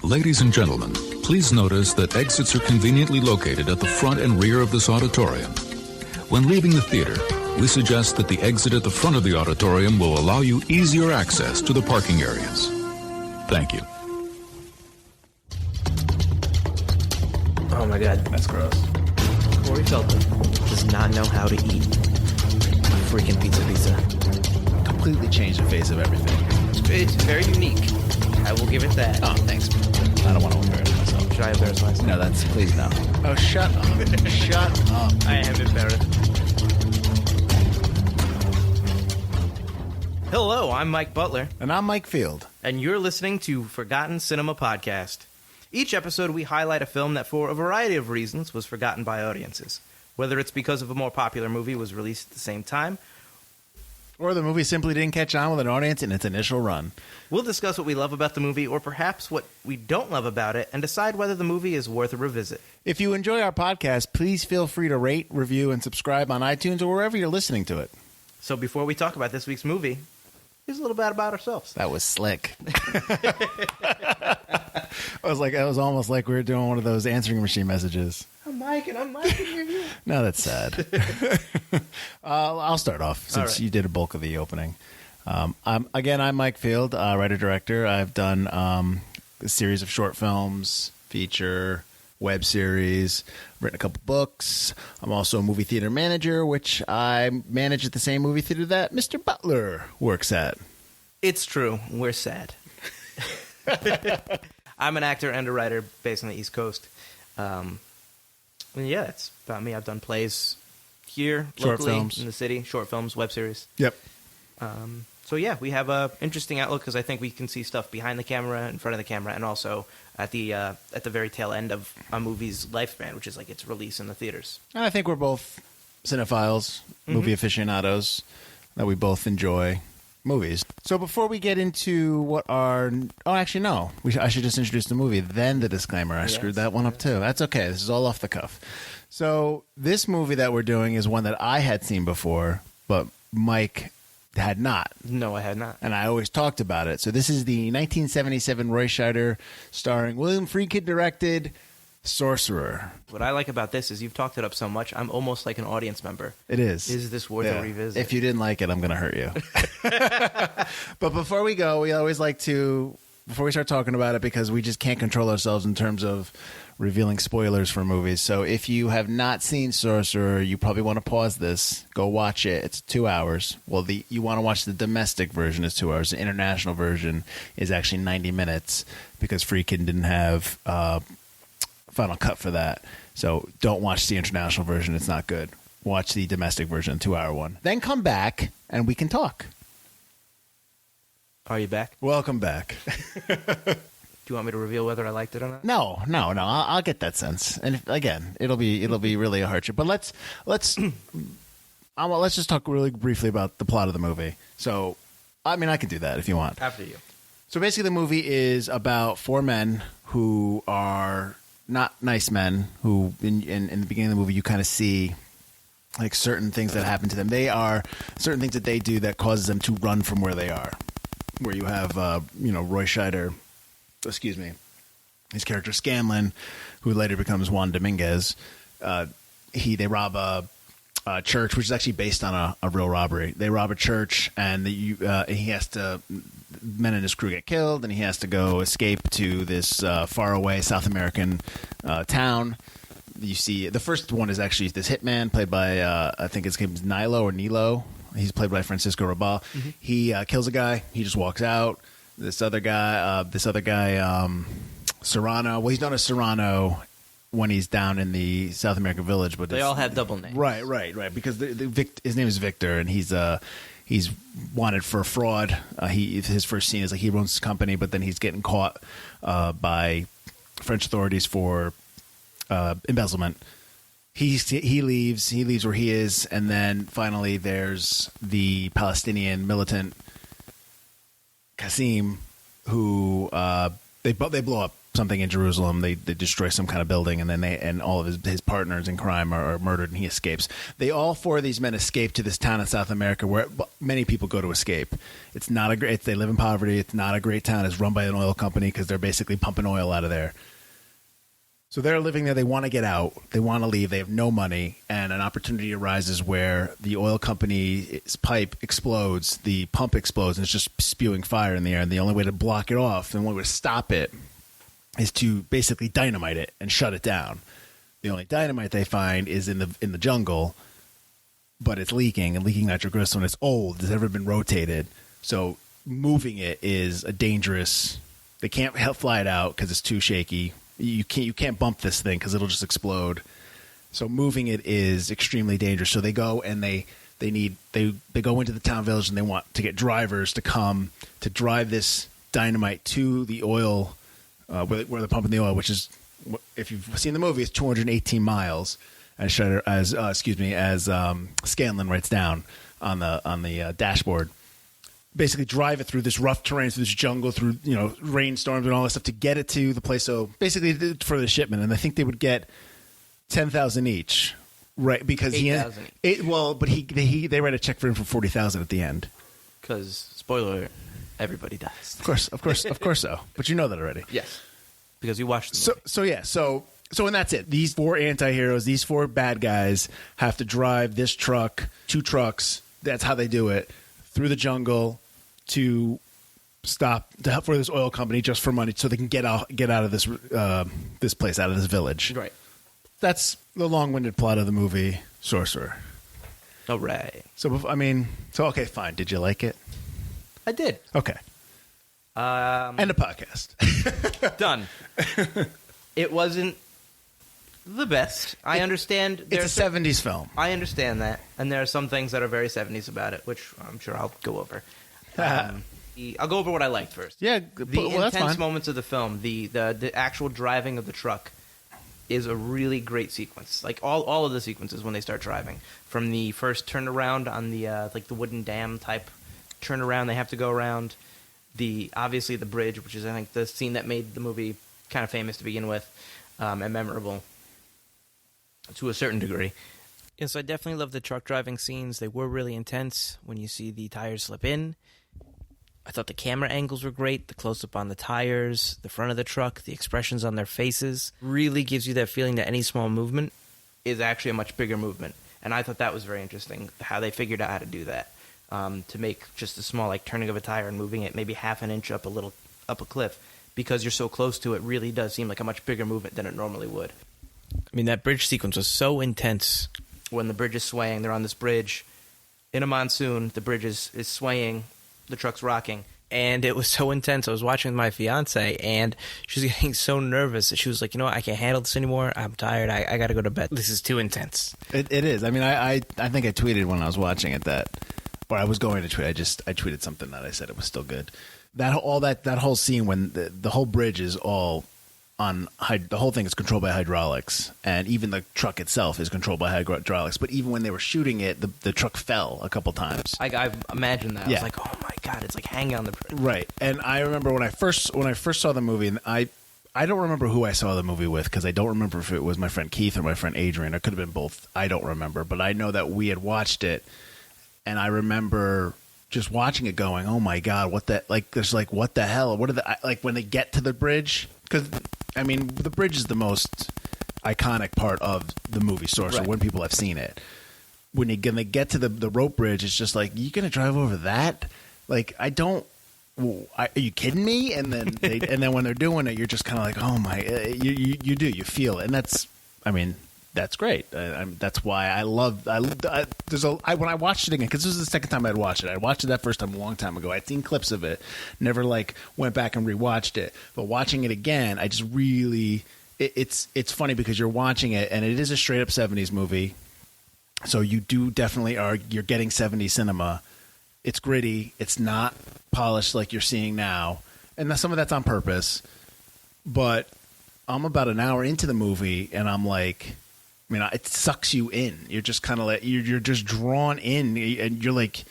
Ladies and gentlemen, please notice that exits are conveniently located at the front and rear of this auditorium. When leaving the theater, we suggest that the exit at the front of the auditorium will allow you easier access to the parking areas. Thank you. Oh my god. That's gross. Corey Feldman does not know how to eat a freaking pizza. Completely changed the face of everything. It's very unique. I will give it that. Oh, thanks. I don't want to embarrass myself. Should I embarrass myself? No, please no. Oh, shut up. Shut up. I am embarrassed. Hello, I'm Mike Butler. And I'm Mike Field. And you're listening to Forgotten Cinema Podcast. Each episode, we highlight a film that, for a variety of reasons, was forgotten by audiences. Whether it's because of a more popular movie was released at the same time, or the movie simply didn't catch on with an audience in its initial run. We'll discuss what we love about the movie, or perhaps what we don't love about it, and decide whether the movie is worth a revisit. If you enjoy our podcast, please feel free to rate, review, and subscribe on iTunes or wherever you're listening to it. So before we talk about this week's movie, here's a little bit about ourselves. That was slick. That was almost like we were doing one of those answering machine messages. I'm Mike, and I'm Mike, and you're you. No, that's sad. I'll start off since you did a bulk of the opening. I'm Mike Field, writer-director. I've done a series of short films, feature, web series, written a couple books. I'm also a movie theater manager, which I manage at the same movie theater that Mr. Butler works at. It's true. We're sad. I'm an actor and a writer based on the East Coast. Yeah, that's about me. I've done plays here, short locally, films in the city, short films, web series. Yep. So yeah, we have a interesting outlook because I think we can see stuff behind the camera, in front of the camera, and also at the very tail end of a movie's lifespan, which is like its release in the theaters. And I think we're both cinephiles, movie aficionados, that we both enjoy movies. So before we get into what our... Oh, actually, no. I should just introduce the movie, then the disclaimer. I screwed that one up, too. That's okay. This is all off the cuff. So this movie that we're doing is one that I had seen before, but Mike had not. No, I had not. And I always talked about it. So this is the 1977 Roy Scheider, starring William Friedkin, directed Sorcerer. What I like about this is you've talked it up so much, I'm almost like an audience member. It is. Is this worth a revisit? If you didn't like it, I'm going to hurt you. But before we go, we always like to, before we start talking about it, because we just can't control ourselves in terms of revealing spoilers for movies. So if you have not seen Sorcerer, you probably want to pause this, go watch it. It's 2 hours. Well, you want to watch the domestic version is 2 hours. The international version is actually 90 minutes because Friedkin didn't have final cut for that. So don't watch the international version. It's not good. Watch the domestic version, 2-hour one. Then come back and we can talk. Are you back? Welcome back. Do you want me to reveal whether I liked it or not? No. I'll get that sense. And again, it'll be really a hardship. But let's just talk really briefly about the plot of the movie. So, I mean, I can do that if you want. After you. So basically, the movie is about 4 men who are not nice men. Who in the beginning of the movie, you kind of see like certain things that happen to them. They are certain things that they do that causes them to run from where they are. Where you have Roy Scheider. Excuse me, his character Scanlon, who later becomes Juan Dominguez. They rob a church, which is actually based on a real robbery. They rob a church, and he has to. Men in his crew get killed, and he has to go escape to this faraway South American town. You see, the first one is actually this hitman played by I think his name is Nilo. He's played by Francisco Rabal. Mm-hmm. He kills a guy. He just walks out. This other guy, Serrano. Well, he's known as Serrano when he's down in the South American village, but they all have double names. Right. Because his name is Victor, and he's wanted for fraud. His first scene is like he runs his company, but then he's getting caught by French authorities for embezzlement. He leaves where he is, and then finally there's the Palestinian militant Qasim, who They blow up something in Jerusalem. They destroy some kind of building, and then and all of his partners in crime are murdered, and he escapes. All four of these men escape to this town in South America where many people go to escape. It's not a great. They live in poverty. It's not a great town. It's run by an oil company because they're basically pumping oil out of there. So they're living there. They want to get out. They want to leave. They have no money, and an opportunity arises where the oil company's pipe explodes. The pump explodes, and it's just spewing fire in the air. And the only way to block it off, and the only way to stop it, is to basically dynamite it and shut it down. The only dynamite they find is in the jungle, but it's leaking nitroglycerin. It's old. It's never been rotated. So moving it is a dangerous. They can't fly it out because it's too shaky. You can't bump this thing because it'll just explode. So moving it is extremely dangerous. So they go and they go into the town village, and they want to get drivers to come to drive this dynamite to the oil where they're pumping the oil, which is, if you've seen the movie, it's 218 miles. As Scanlon writes down on the dashboard. Basically drive it through this rough terrain, through this jungle, through rainstorms and all this stuff to get it to the place. So basically for the shipment, and I think they would get 10,000 each, right? Because 8,000. But they write a check for him for 40,000 at the end. Because spoiler, everybody dies. Of course so. But you know that already. Yes, because you watched the movie. So and that's it. These four anti-heroes, these four bad guys have to drive this truck, 2 trucks. That's how they do it, through the jungle to help for this oil company just for money, so they can get out of this this place, out of this village. Right. That's the long-winded plot of the movie Sorcerer. All right. So okay, fine. Did you like it? I did. Okay. End of podcast. Done. It wasn't the best. I understand. It's a 70s film. I understand that, and there are some things that are very 70s about it, which I'm sure I'll go over. I'll go over what I liked first. Yeah, the that's intense fine. moments of the film, the actual driving of the truck is a really great sequence. Like all of the sequences when they start driving, from the first turnaround on the like the wooden dam type turnaround they have to go around, obviously the bridge, which is I think the scene that made the movie kind of famous to begin with, and memorable to a certain degree. Yeah, so I definitely love the truck driving scenes. They were really intense when you see the tires slip in. I thought the camera angles were great. The close-up on the tires, the front of the truck, the expressions on their faces really gives you that feeling that any small movement is actually a much bigger movement. And I thought that was very interesting, how they figured out how to do that, to make just a small, like, turning of a tire and moving it maybe half an inch up a cliff. Because you're so close to it, really does seem like a much bigger movement than it normally would. I mean, that bridge sequence was so intense. When the bridge is swaying, they're on this bridge in a monsoon, the bridge is swaying, the truck's rocking, and it was so intense. I was watching with my fiance, and she was getting so nervous that she was like, you know what, I can't handle this anymore. I'm tired. I got to go to bed. This is too intense. It is. I mean, I think I tweeted when I was watching it or I was going to tweet. I tweeted something that I said it was still good. That whole scene when the whole bridge is all on the whole thing is controlled by hydraulics, and even the truck itself is controlled by hydraulics. But even when they were shooting it, the truck fell a couple times. I imagined that. Yeah. I was like, oh my god, it's like hanging on the bridge. Right. And I remember when I first saw the movie, and I don't remember who I saw the movie with, because I don't remember if it was my friend Keith or my friend Adrian. It could have been both. I don't remember, but I know that we had watched it, and I remember just watching it going, oh my god, what the hell? What are the when they get to the bridge? Because I mean, the bridge is the most iconic part of the movie Sorcerer, right, when people have seen it. When they get to the rope bridge, it's just like, you gonna drive over that? Like, are you kidding me? And then when they're doing it, you're just kind of like, oh my, you feel it, and that's great. That's why when I watched it again, because this was the second time I'd watched it. I watched it that first time a long time ago. I'd seen clips of it, never went back and rewatched it. But watching it again, I just really, it's funny because you're watching it, and it is a straight up 70s movie. So you do definitely you're getting 70s cinema. It's gritty. It's not polished like you're seeing now, and some of that's on purpose. But I'm about an hour into the movie, and I'm like, it sucks you in. You're just kind of you're just drawn in, and you're like,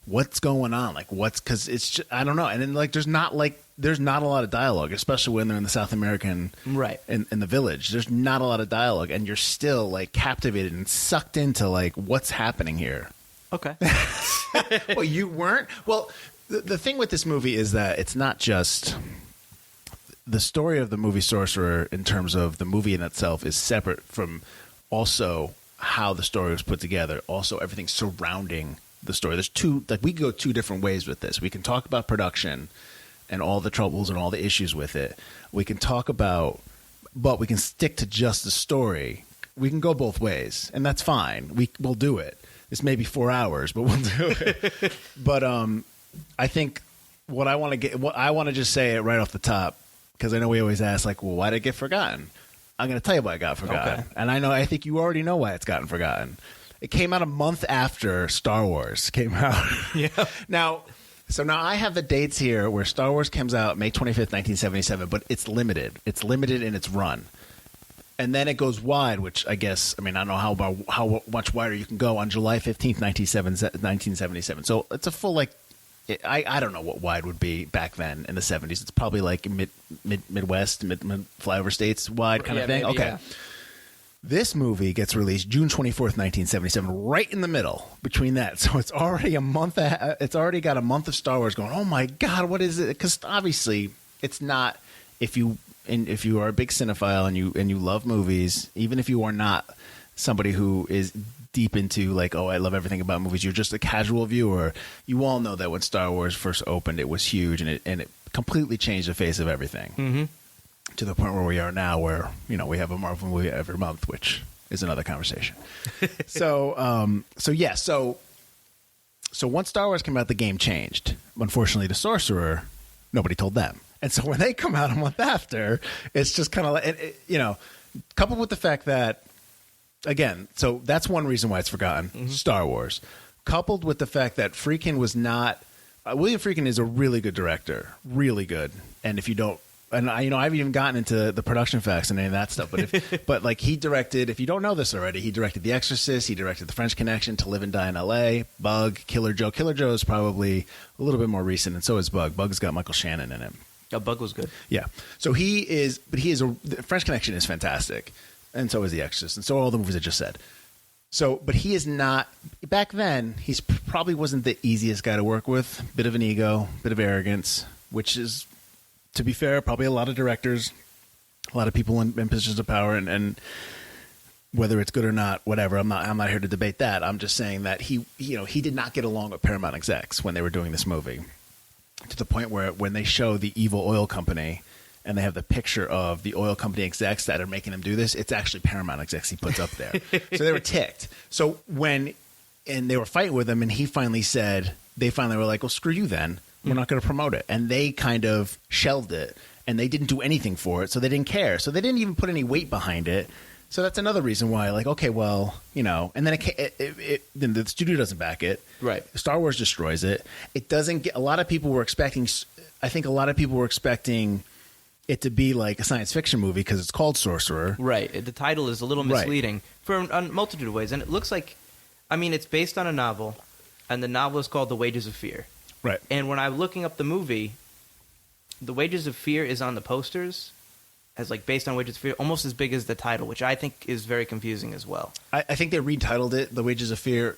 what's going on? Because it's just, I don't know. And then there's not there's not a lot of dialogue, especially when they're in the South American Right. in the village. There's not a lot of dialogue, and you're still like captivated and sucked into like what's happening here. Okay. Well, you weren't. Well, the thing with this movie is that it's not just the story of the movie Sorcerer in terms of the movie in itself is separate from also how the story was put together, also everything surrounding the story. There's two, like, we can go two different ways with this. We can talk about production and all the troubles and all the issues with it. We can talk about, but we can stick to just the story. We can go both ways, and that's fine. We'll do it. This may be 4 hours, but we'll do it. But I think what I want to just say it right off the top, because I know we always ask, like, well, why did it get forgotten? I'm going to tell you why it got forgotten. Okay. And I think you already know why it's gotten forgotten. It came out a month after Star Wars came out. Yeah. Now I have the dates here where Star Wars comes out May 25th, 1977, but it's limited. It's limited in its run. And then it goes wide, which I guess, I mean, I don't know how much wider you can go on July 15th, 1977. So it's a full, like, I don't know what wide would be back then in the 70s. It's probably like Midwest, mid flyover states wide kind of thing. Maybe, okay. Yeah. This movie gets released June 24th, 1977, right in the middle between that. So it's already a month. It's already got a month of Star Wars going. Oh my God, what is it? Because obviously, it's not. If you are a big cinephile and you love movies, even if you are not somebody who is deep into like, oh, I love everything about movies, you're just a casual viewer. You all know that when Star Wars first opened, it was huge and it completely changed the face of everything. Mm-hmm. To the point where we are now, where we have a Marvel movie every month, which is another conversation. So once Star Wars came out, the game changed. Unfortunately, the Sorcerer, nobody told them, and so when they come out a month after, it's just kind of like coupled with the fact that, again, so that's one reason why it's forgotten. Mm-hmm. Star Wars, coupled with the fact that Friedkin was not. William Friedkin is a really good director, really good, and if you don't. And I haven't even gotten into the production facts and any of that stuff. But like he directed, if you don't know this already, he directed The Exorcist. He directed The French Connection, To Live and Die in L.A., Bug, Killer Joe. Killer Joe is probably a little bit more recent, and so is Bug. Bug's got Michael Shannon in it. Oh, Bug was good. Yeah. So The French Connection is fantastic, and so is The Exorcist, and so are all the movies I just said. So, but he is not. Back then, he's probably wasn't the easiest guy to work with. Bit of an ego, bit of arrogance, which is. To be fair, probably a lot of directors, a lot of people in positions of power, and whether it's good or not, whatever. I'm not here to debate that. I'm just saying that he did not get along with Paramount execs when they were doing this movie, to the point where when they show the evil oil company and they have the picture of the oil company execs that are making him do this, it's actually Paramount execs he puts up there. So they were ticked. So and they were fighting with him, and they finally were like, well, screw you then. We're not going to promote it. And they kind of shelved it, and they didn't do anything for it, so they didn't care. So they didn't even put any weight behind it. So that's another reason why, like, okay, well, and then then the studio doesn't back it. Right. Star Wars destroys it. It doesn't get – a lot of people were expecting – I think a lot of people were expecting it to be like a science fiction movie because it's called Sorcerer. Right. The title is a little misleading for a multitude of ways. And it looks like – I mean, it's based on a novel, and the novel is called The Wages of Fear. Right. And when I'm looking up the movie, The Wages of Fear is on the posters as like based on Wages of Fear, almost as big as the title, which I think is very confusing as well. I think they retitled it The Wages of Fear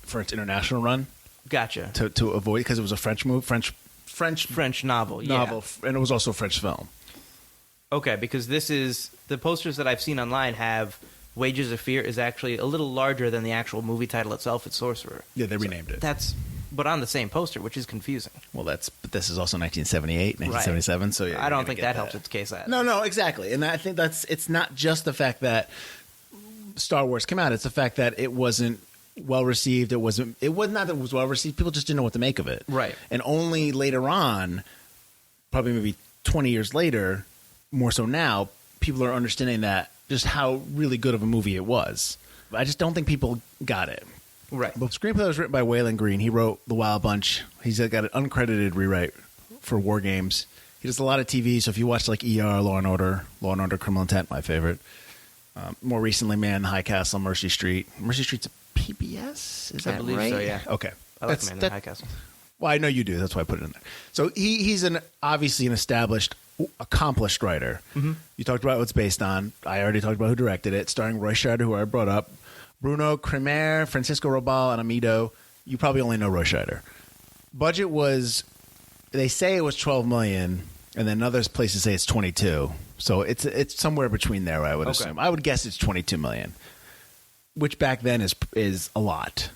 for its international run. Gotcha. To avoid, because it was a French novel, and it was also a French film. Okay, because this is the posters that I've seen online have Wages of Fear is actually a little larger than the actual movie title itself. It's Sorcerer. Yeah, they renamed it. But on the same poster, which is confusing. Well, but this is also 1978, 1977, right. So yeah, I don't think that helps its case. No, exactly. And I think it's not just the fact that Star Wars came out, it's the fact that it wasn't well received. It was not that it was well received. People just didn't know what to make of it. Right. And only later on, probably maybe 20 years later, more so now, people are understanding that just how really good of a movie it was. I just don't think people got it. Right. The screenplay was written by Waylon Green. He wrote The Wild Bunch. He's got an uncredited rewrite for War Games. He does a lot of TV. So if you watch like ER, Law and Order, Criminal Intent, my favorite. More recently, Man in the High Castle, Mercy Street. Mercy Street's a PBS? Is that right? I believe so, yeah. Okay. I like Man in the High Castle. Well, I know you do. That's why I put it in there. So he's obviously an established, accomplished writer. Mm-hmm. You talked about what it's based on. I already talked about who directed it, starring Roy Scheider, who I brought up, Bruno Cremer, Francisco Robal, and Amido. You probably only know Roy Scheider. Budget was, they say it was $12 million, and then other places say it's 22. So it's somewhere between there, I would assume. I would guess it's 22 million, which back then is a lot.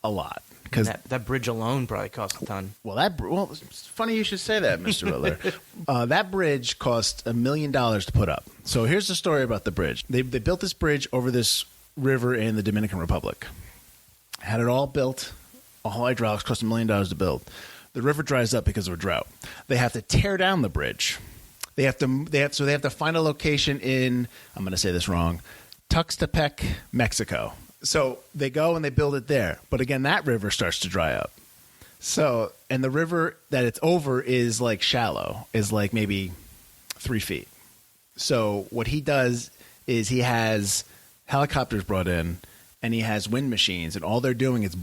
A lot. Because that bridge alone probably cost a ton. Well, it's funny you should say that, Mr. Butler. That bridge cost $1 million to put up. So here's the story about the bridge. They built this bridge over this river in the Dominican Republic. Had it all built, all hydraulics, cost $1 million to build. The river dries up because of a drought. They have to tear down the bridge. They have to find a location in, I'm going to say this wrong, Tuxtepec, Mexico. So they go and they build it there. But again, that river starts to dry up. So, and the river that it's over is like shallow, is like maybe 3 feet. So what he does is he has helicopters brought in and he has wind machines, and all they're doing is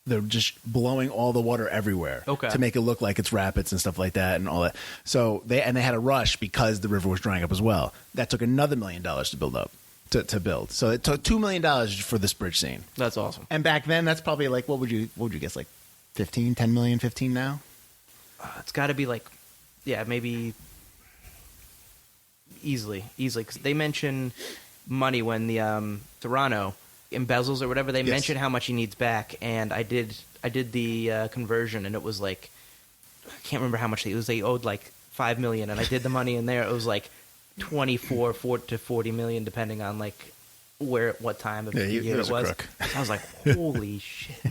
they're just blowing all the water everywhere to make it look like it's rapids and stuff like that and all that. So they had a rush because the river was drying up as well. That took another $1 million to build up. To build. So it took $2 million for this bridge scene. That's awesome. And back then, that's probably like, what would you guess, like 15, 10 million, 15 now? It's got to be like, yeah, maybe easily. Because they mention money when the Toronto embezzles or whatever. They mention how much he needs back, and I did the conversion, and it was like, I can't remember how much it was. They owed like $5 million, and I did the money in there. It was like 24 to 40 million, depending on like what time of the year it was. I was like, holy shit.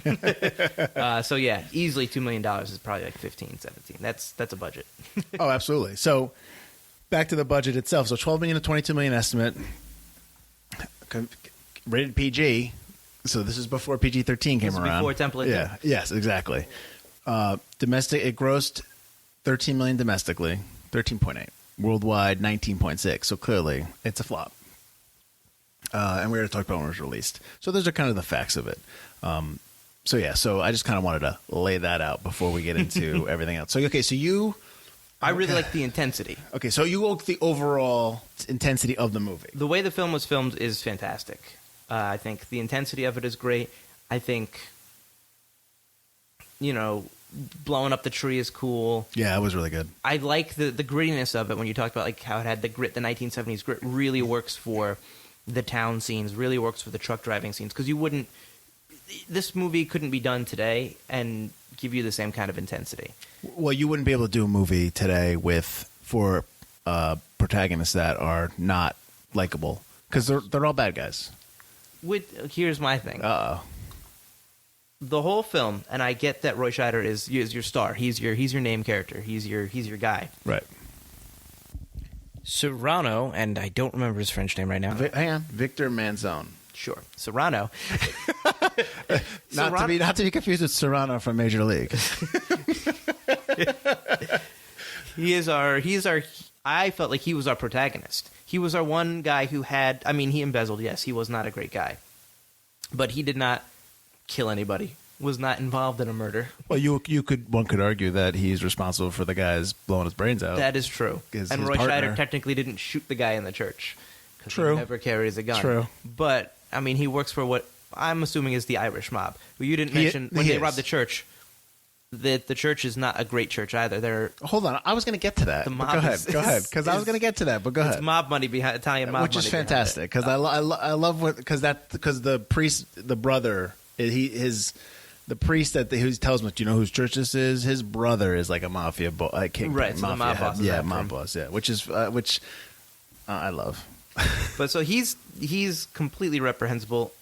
So yeah, easily $2 million is probably like 15, 17. That's a budget. Oh, absolutely. So back to the budget itself. So 12 million to 22 million estimate, rated PG. So this is before PG-13 came around. Before template. Yeah. Yes, exactly. Domestic, it grossed 13 million domestically, 13.8. Worldwide, 19.6. So clearly, it's a flop. And we already talked about when it was released. So those are kind of the facts of it. So I just kind of wanted to lay that out before we get into everything else. So, okay, so you... I really like the intensity. Okay, so you like the overall intensity of the movie. The way the film was filmed is fantastic. I think the intensity of it is great. I think, blowing up the tree is cool. Yeah, it was really good. I like the grittiness of it when you talked about like how it had the grit, the 1970s grit really works for the town scenes, really works for the truck driving scenes, because this movie couldn't be done today and give you the same kind of intensity. Well, you wouldn't be able to do a movie today for protagonists that are not likable, because they're all bad guys. Here's my thing. Uh-oh. The whole film, and I get that Roy Scheider is your star. He's your name character. He's your guy. Right. Serrano, and I don't remember his French name right now. Hang on, Victor Manzone. Sure, Serrano. Not to be confused with Serrano from Major League. I felt like he was our protagonist. He was our one guy who had. I mean, he embezzled. Yes, he was not a great guy, but he did not kill anybody, was not involved in a murder. Well, one could argue that he's responsible for the guys blowing his brains out. That is true. And Roy Scheider technically didn't shoot the guy in the church. True. He never carries a gun. True. But, I mean, he works for what I'm assuming is the Irish mob. Who you didn't mention when they robbed the church. The church is not a great church either. Hold on, I was going to get to that. The mob go ahead, because I was going to get to that. But go ahead. It's mob money behind Italian mob, which is fantastic because I love because the priest, the brother, the priest who tells him, do you know whose church this is? His brother is like a mafia king, right? So the mob boss, mob boss, yeah. Which I love. But so he's completely reprehensible.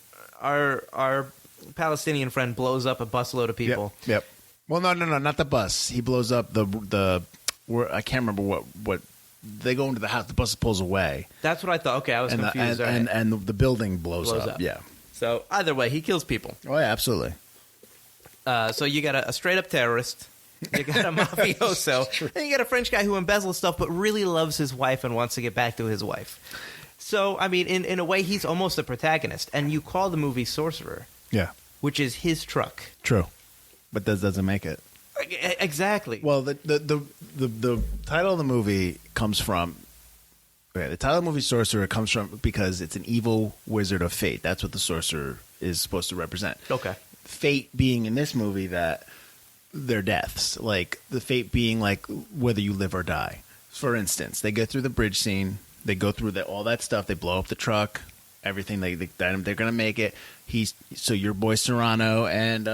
Our Palestinian friend blows up a busload of people. Yep. Well, no, not the bus. He blows up the I can't remember what they go into the house. The bus pulls away. That's what I thought. Okay, I was confused. And the building blows up. Yeah. So either way, he kills people. Oh yeah, absolutely. So you got a straight up terrorist. You got a mafioso. And you got a French guy who embezzles stuff but really loves his wife and wants to get back to his wife. So, I mean, in a way, he's almost a protagonist. And you call the movie Sorcerer. Yeah. Which is his truck. True. but that doesn't make it. Exactly. Well, the title of the movie comes from. Okay, the title of the movie Sorcerer comes from because it's an evil wizard of fate. That's what the sorcerer is supposed to represent. Okay. Fate being in this movie that they're deaths, like the fate being like whether you live or die. For instance, they get through the bridge scene, they go through all that stuff, they blow up the truck, everything. They're gonna make it. So your boy Serrano and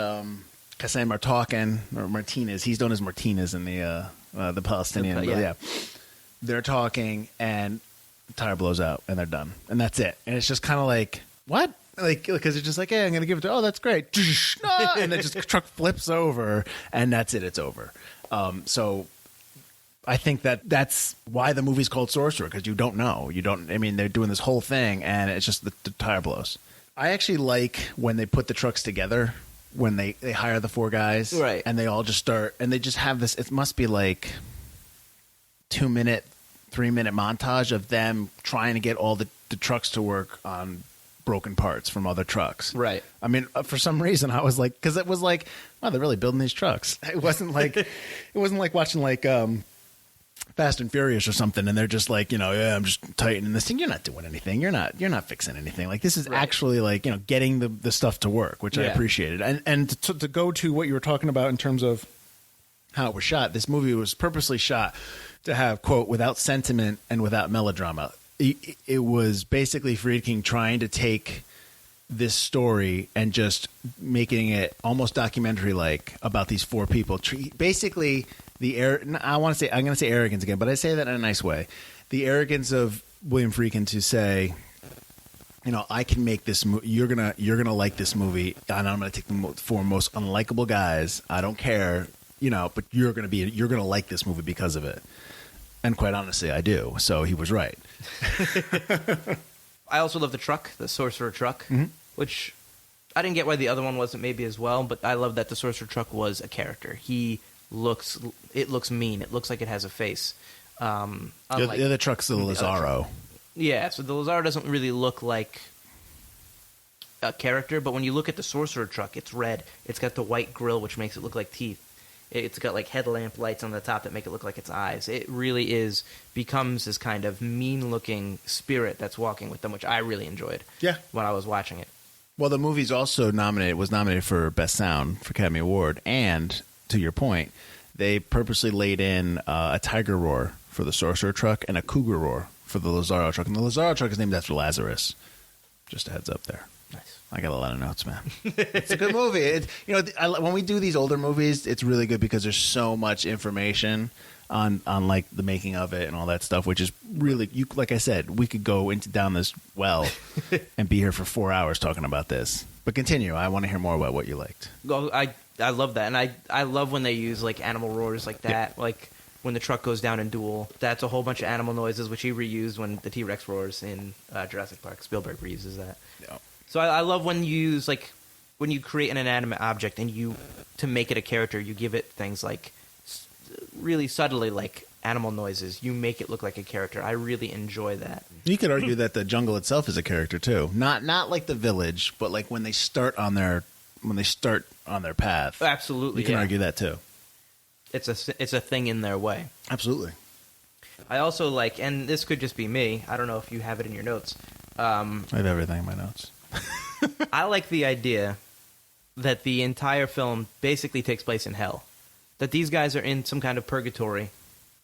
Kassem are talking, or Martinez. He's known as Martinez in the Palestinian. Yeah. They're talking, and the tire blows out, and they're done, and that's it. And it's just kind of like, what? Like, because it's just like, hey, I'm gonna give it to. Oh, that's great. And then just the truck flips over, and that's it. It's over. So I think that's why the movie's called Sorcerer, because you don't know. You don't. I mean, they're doing this whole thing, and it's just the tire blows. I actually like when they put the trucks together. When they hire the 4 guys, right, and they all just start, and they just have this. It must be like 2-minute, 3-minute montage of them trying to get all the trucks to work on broken parts from other trucks. Right. I mean, for some reason, I was like, because it was like, wow, they're really building these trucks. It wasn't like watching like Fast and Furious or something, and they're just like, yeah, I'm just tightening this thing. You're not doing anything. You're not fixing anything. Like, this is actually like, getting the stuff to work, which I appreciated. And to go to what you were talking about in terms of how it was shot, this movie was purposely shot to have, quote, without sentiment and without melodrama. It was basically Friedkin trying to take this story and just making it almost documentary-like about these 4 people. Basically, I'm going to say arrogance again, but I say that in a nice way. The arrogance of William Friedkin to say, I can make this movie. You're gonna like this movie, and I'm gonna take the 4 most unlikable guys. I don't care, but you're gonna like this movie because of it. And quite honestly, I do. So he was right. I also love the truck, the Sorcerer truck, which I didn't get why the other one wasn't maybe as well, but I love that the Sorcerer truck was a character. It looks mean. It looks like it has a face. The other truck's the Lazaro. Yeah, so the Lazaro doesn't really look like a character, but when you look at the Sorcerer truck, it's red. It's got the white grill, which makes it look like teeth. It's got like headlamp lights on the top that make it look like its eyes. It really becomes this kind of mean-looking spirit that's walking with them, which I really enjoyed. Yeah, when I was watching it. Well, the movie's also was nominated for Best Sound for Academy Award, and to your point, they purposely laid in a tiger roar for the Sorcerer truck and a cougar roar for the Lazaro truck. And the Lazaro truck is named after Lazarus. Just a heads up there. Nice. I got a lot of notes, man. It's a good movie. When we do these older movies, it's really good because there's so much information on like the making of it and all that stuff, which is really, like I said, we could go down this well and be here for 4 hours talking about this. But continue. I want to hear more about what you liked. Well, I love that, and I love when they use like animal roars like that, like when the truck goes down in Duel. That's a whole bunch of animal noises, which he reused when the T-Rex roars in Jurassic Park. Spielberg reuses that. Yeah. So I love when you use when you create an inanimate object and to make it a character, you give it things like really subtly like animal noises. You make it look like a character. I really enjoy that. You could argue that the jungle itself is a character too. Not like the village, but like when they start on their path. Absolutely, you can argue that too. It's a thing in their way. Absolutely. I also like, and this could just be me. I don't know if you have it in your notes. I have everything in my notes. I like the idea that the entire film basically takes place in hell. That these guys are in some kind of purgatory,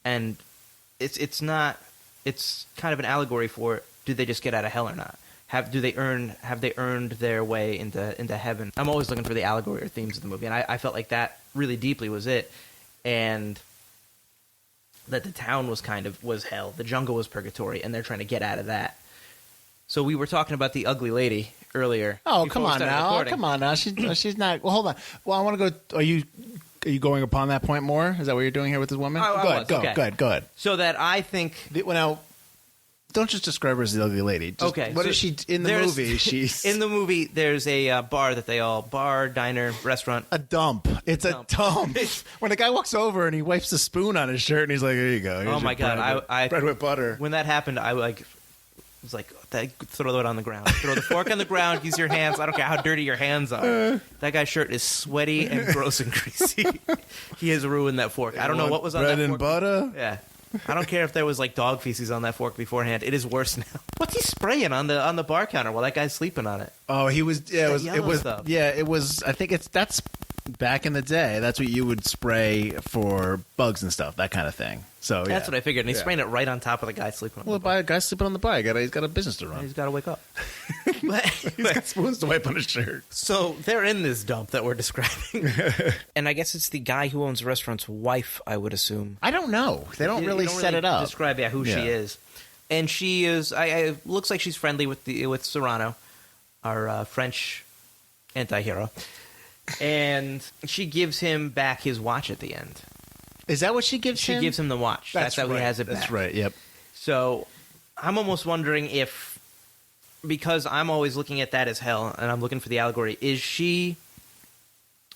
and it's kind of an allegory for, do they just get out of hell or not? Have they earned their way into heaven? I'm always looking for the allegory or themes of the movie, and I felt like that really deeply was it, and that the town was hell, the jungle was purgatory, and they're trying to get out of that. So we were talking about the ugly lady earlier. Oh, come on now. She's not. Well, hold on. Well, I want to go. Are you going upon that point more? Is that what you're doing here with this woman? Go ahead. So that I think. Now, don't just describe her as the ugly lady. What is she in the movie? She's in the movie. There's a bar that diner, restaurant. A dump. It's a dump. When the guy walks over and he wipes the spoon on his shirt and he's like, "There you go." Oh my god! Bread with butter. When that happened, I was like, throw it on the ground. Throw the fork on the ground. Use your hands. I don't care how dirty your hands are. That guy's shirt is sweaty and gross and greasy. He has ruined that fork. I don't know what was on that fork. Bread and butter? Yeah. I don't care if there was like dog feces on that fork beforehand. It is worse now. What's he spraying on the bar counter while that guy's sleeping on it? Oh, he was. Yeah, it was. Stuff. Yeah, it was. I think that's back in the day. That's what you would spray for bugs and stuff, that kind of thing. So that's what I figured. And he's spraying it right on top of the guy sleeping on the bar. Well, the guy sleeping on the bar. He's got a business to run. He's got to wake up. He's got spoons to wipe on his shirt. So they're in this dump that we're describing. And I guess it's the guy who owns the restaurant's wife, I would assume. I don't know. They don't really set it up. Describe who she is. And she is, looks like she's friendly with Serrano, our French anti-hero. And she gives him back his watch at the end. Is that what she gives him? She gives him the watch. That's how he has it back. That's right, yep. So I'm almost wondering if, because I'm always looking at that as hell, and I'm looking for the allegory, is she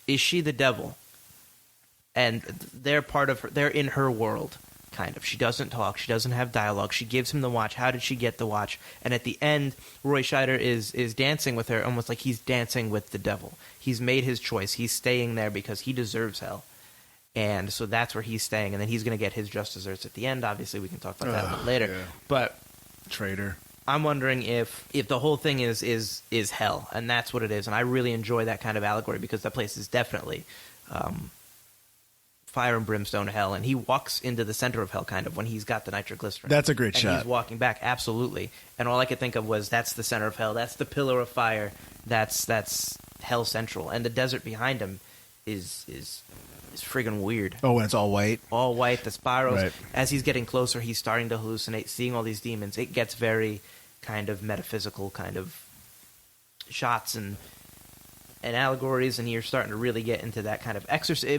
the devil? And they're part of her, they're in her world, kind of. She doesn't talk, she doesn't have dialogue, she gives him the watch. How did she get the watch? And at the end, Roy Scheider is dancing with her, almost like he's dancing with the devil. He's made his choice. He's staying there because he deserves hell. And so that's where he's staying, and then he's going to get his just desserts at the end. Obviously, we can talk about that a bit later. Yeah. But traitor. I'm wondering if the whole thing is hell, and that's what it is. And I really enjoy that kind of allegory because that place is definitely fire and brimstone hell. And he walks into the center of hell, kind of, when he's got the nitroglycerin. That's a great shot. He's walking back, absolutely. And all I could think of was that's the center of hell. That's the pillar of fire. That's hell central. And the desert behind him is friggin' weird. Oh, and it's all white? All white, the spirals. Right. As he's getting closer, he's starting to hallucinate, seeing all these demons. It gets very kind of metaphysical kind of shots and allegories, and you're starting to really get into that kind of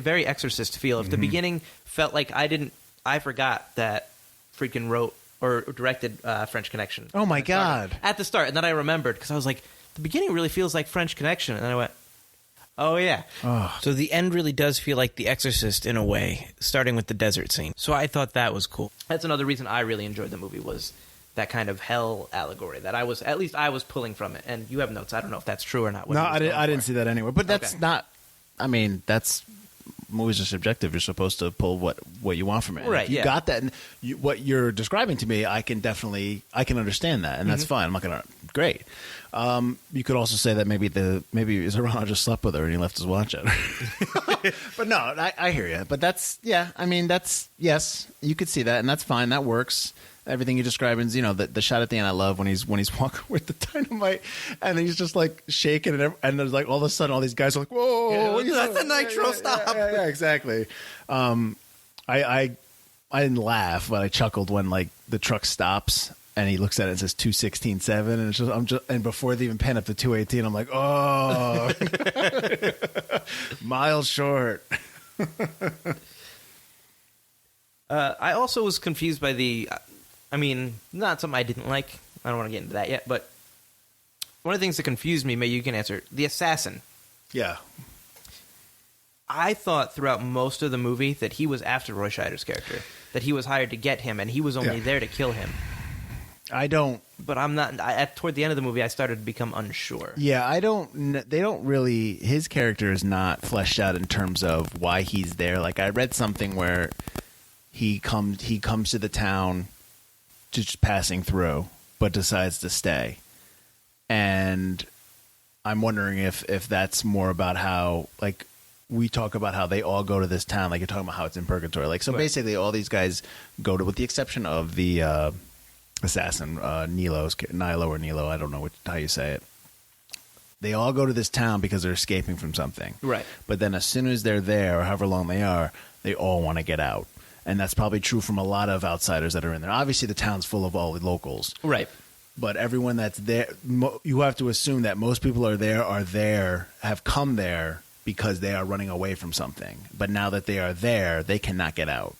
very Exorcist feel. If the beginning felt like I forgot that Friedkin wrote or directed French Connection. Oh, my God. At the start, and then I remembered, because I was like, the beginning really feels like French Connection, and then I went, oh, yeah. Oh. So the end really does feel like The Exorcist in a way, starting with the desert scene. So I thought that was cool. That's another reason I really enjoyed the movie, was that kind of hell allegory that I was pulling from it. And you have notes. I don't know if that's true or not. No, I didn't see that anywhere. But that's not, I mean, movies are subjective. You're supposed to pull what you want from it. Right, you got that. And what you're describing to me, I can understand that. And that's fine. I'm not going to, great. You could also say that maybe Serrano just slept with her and he left his watch at her. But no, I hear you. But yes, you could see that, and that's fine. That works. Everything you're describing is, the shot at the end I love when he's walking with the dynamite and he's just like shaking and there's like all of a sudden all these guys are like, whoa, that's a nitro, stop. Yeah, exactly. I didn't laugh, but I chuckled when like the truck stops and he looks at it and says 216.7, and it's just and before they even pen up the 218, I'm like, oh, miles short. I also was confused by not something I didn't like. I don't want to get into that yet, but one of the things that confused me, maybe you can answer, the assassin. Yeah. I thought throughout most of the movie that he was after Roy Scheider's character, that he was hired to get him, and he was only there to kill him. I don't. But I'm not. Toward the end of the movie, I started to become unsure. Yeah, I don't. They don't really. His character is not fleshed out in terms of why he's there. Like I read something where he comes to the town, just passing through, but decides to stay, and I'm wondering if that's more about how like. We talk about how they all go to this town, like you're talking about how it's in purgatory. Like so, basically, all these guys go to, with the exception of the assassin, Nilo or Nilo. I don't know how you say it. They all go to this town because they're escaping from something. Right. But then, as soon as they're there, or however long they are, they all want to get out, and that's probably true from a lot of outsiders that are in there. Obviously, the town's full of all the locals. Right. But everyone that's there, you have to assume that most people have come there because they are running away from something. But now that they are there, they cannot get out.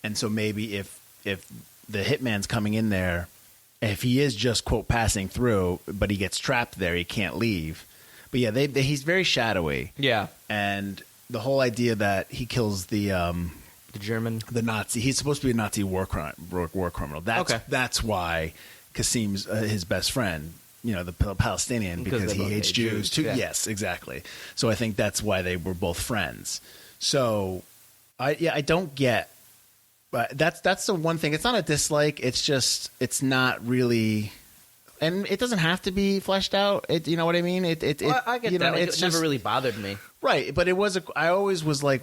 And so maybe if the hitman's coming in there, if he is just, quote, passing through, but he gets trapped there, he can't leave. But yeah, he's very shadowy. Yeah. And the whole idea that he kills the Nazi, he's supposed to be a Nazi war criminal. That's why, Kasim's his best friend, the Palestinian, because he hates Jews too. Yeah. Yes, exactly. So I think that's why they were both friends. So I don't get. But that's the one thing. It's not a dislike. It's just it's not really, and it doesn't have to be fleshed out. You know what I mean? I get that. Like, it never really bothered me. Right, but it was. I always was like,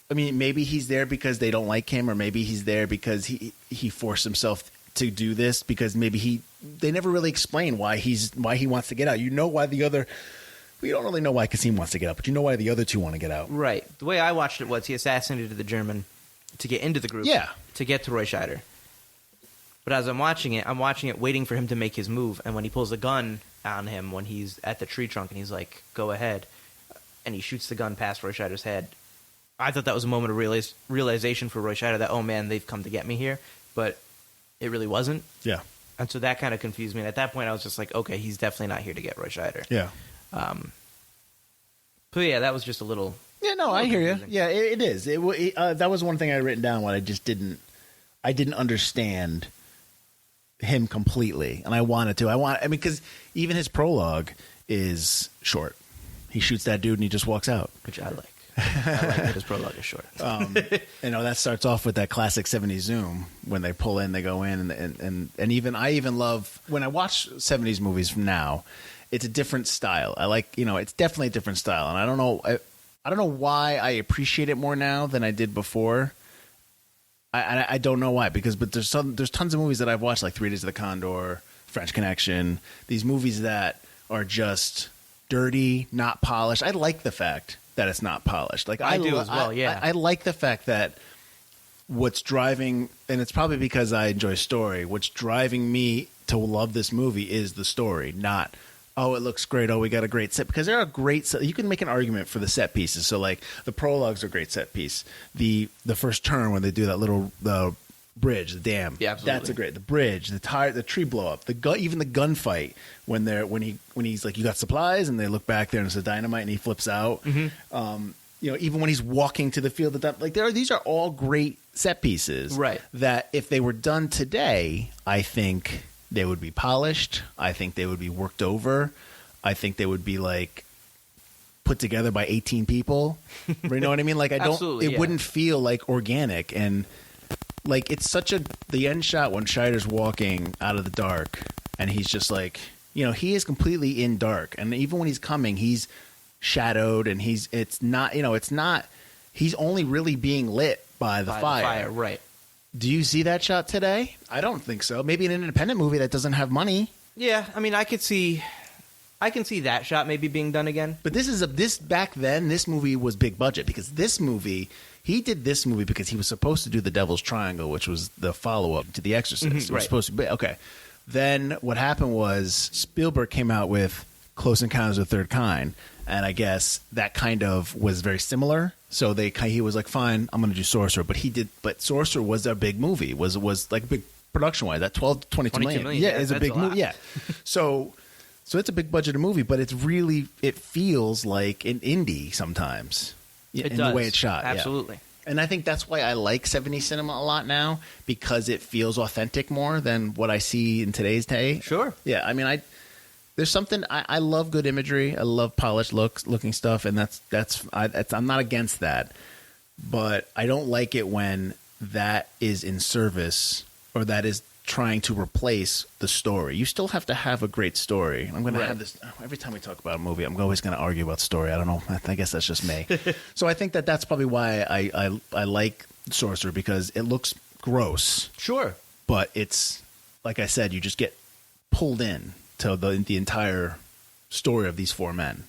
I mean, maybe he's there because they don't like him, or maybe he's there because he forced himself to do this, because maybe they never really explain why he wants to get out. Why the other. We don't really know why Kasim wants to get out, but you know why the other two want to get out. Right. The way I watched it was he assassinated the German to get into the group, to get to Roy Scheider. But as I'm watching it waiting for him to make his move, and when he pulls the gun on him when he's at the tree trunk and he's like, go ahead, and he shoots the gun past Roy Scheider's head, I thought that was a moment of realization for Roy Scheider that, oh man, they've come to get me here, but it really wasn't. Yeah. And so that kind of confused me, and at that point I was just like, okay, he's definitely not here to get Roy Scheider. Yeah. But yeah, that was just a little... Yeah, no, I hear you. Yeah, it is. That was one thing I had written down when I just didn't understand him completely, and I wanted to. Because even his prologue is short. He shoots that dude and he just walks out, which I like. I like that his prologue is short. That starts off with that classic 70s zoom when they pull in, they go in, and even I even love when I watch 70s movies from now. It's a different style. I like, it's definitely a different style, and I don't know why I appreciate it more now than I did before. I don't know why, but there's tons of movies that I've watched, like 3 Days of the Condor, French Connection, these movies that are just dirty, not polished. I like the fact that it's not polished. Like I do as well, yeah. I like the fact that what's driving, and it's probably because I enjoy story, what's driving me to love this movie is the story, not... Oh, it looks great. Oh, we got a great set. Because there are great set. You can make an argument for the set pieces. So, like, the prologue's a great set piece. The first turn when they do that the bridge, the dam. Yeah, absolutely. That's a great. The bridge, the tree blow up, even the gunfight when he's like, you got supplies, and they look back there and it's a dynamite and he flips out. Mm-hmm. Even when he's walking to the field, these are all great set pieces. Right. That if they were done today, I think they would be polished. I think they would be worked over. I think they would be like put together by 18 people. You know what I mean? Like it wouldn't feel like organic, and like it's such the end shot when Scheider's walking out of the dark and he's just like, he is completely in dark, and even when he's coming, he's shadowed, and he's only really being lit by the fire. Right. Do you see that shot today? I don't think so. Maybe an independent movie that doesn't have money. Yeah, I mean, I can see that shot maybe being done again. But back then, this movie was big budget, because he did this movie because he was supposed to do The Devil's Triangle, which was the follow-up to The Exorcist. Mm-hmm, It was supposed to be, okay. Then what happened was Spielberg came out with Close Encounters of the Third Kind, and I guess that kind of was very similar. So he was like, fine, I'm going to do Sorcerer. But Sorcerer was a big movie, was like big production-wise. That 12 to 22 million. Yeah, it's a big movie. Yeah. So it's a big budgeted movie, but it feels like an indie sometimes. It in does. The way it's shot. Absolutely. Yeah. And I think that's why I like 70s cinema a lot now, because it feels authentic more than what I see in today's day. Sure. Yeah, I mean, there's something I love good imagery. I love polished looking stuff, and I'm not against that, but I don't like it when that is in service, or that is trying to replace the story. You still have to have a great story. I'm going to have this every time we talk about a movie. I'm always going to argue about story. I don't know. I guess that's just me. So I think that's probably why I like Sorcerer, because it looks gross. Sure, but it's like I said, you just get pulled in to the entire story of these four men.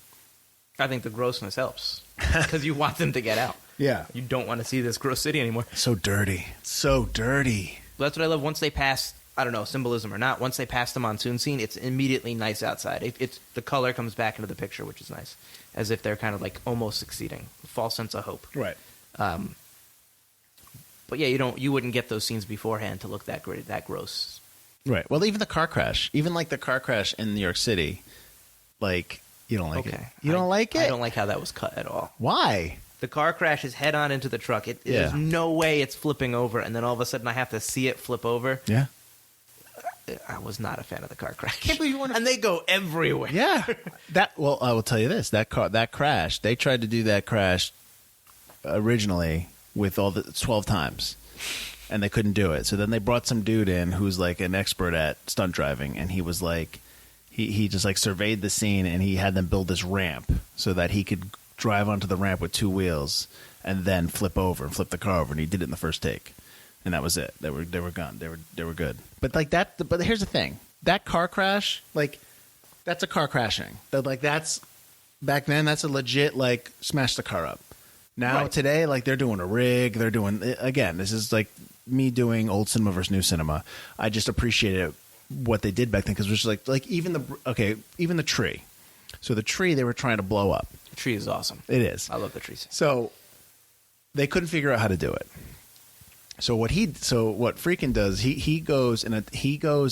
I think the grossness helps, because you want them to get out. Yeah. You don't want to see this gross city anymore. So dirty. So dirty. But that's what I love. Once they pass, I don't know, symbolism or not, once they pass the monsoon scene, it's immediately nice outside. It's the color comes back into the picture, which is nice. As if they're kind of like almost succeeding. A false sense of hope. Right. But yeah, you wouldn't get those scenes beforehand to look that great, that gross. Right. Well, even the car crash, even like the car crash in New York City, like, you don't like it. You don't like it? I don't like how that was cut at all. Why? The car crashes head on into the truck. There's no way it's flipping over, and then all of a sudden I have to see it flip over. Yeah. I was not a fan of the car crash. Can't believe you weren't a- And they go everywhere. Yeah. Well, I will tell you this: that crash. They tried to do that crash originally with all the 12 times, and they couldn't do it. So then they brought some dude in who's like an expert at stunt driving, and he was like, he just like surveyed the scene, and he had them build this ramp so that he could drive onto the ramp with 2 wheels and then flip over and flip the car over, and he did it in the first take, and that was it. They were gone. They were good. But like that. But here's the thing: that car crash, like, that's a car crashing. That's back then. That's a legit like smash the car up. Now today, like, they're doing a rig. They're doing, again, this is like me doing old cinema versus new cinema. I just appreciated what they did back then because it was just like even the tree. So the tree they were trying to blow up. The tree is awesome. It is. I love the trees. So they couldn't figure out how to do it. So what Friedkin does, he goes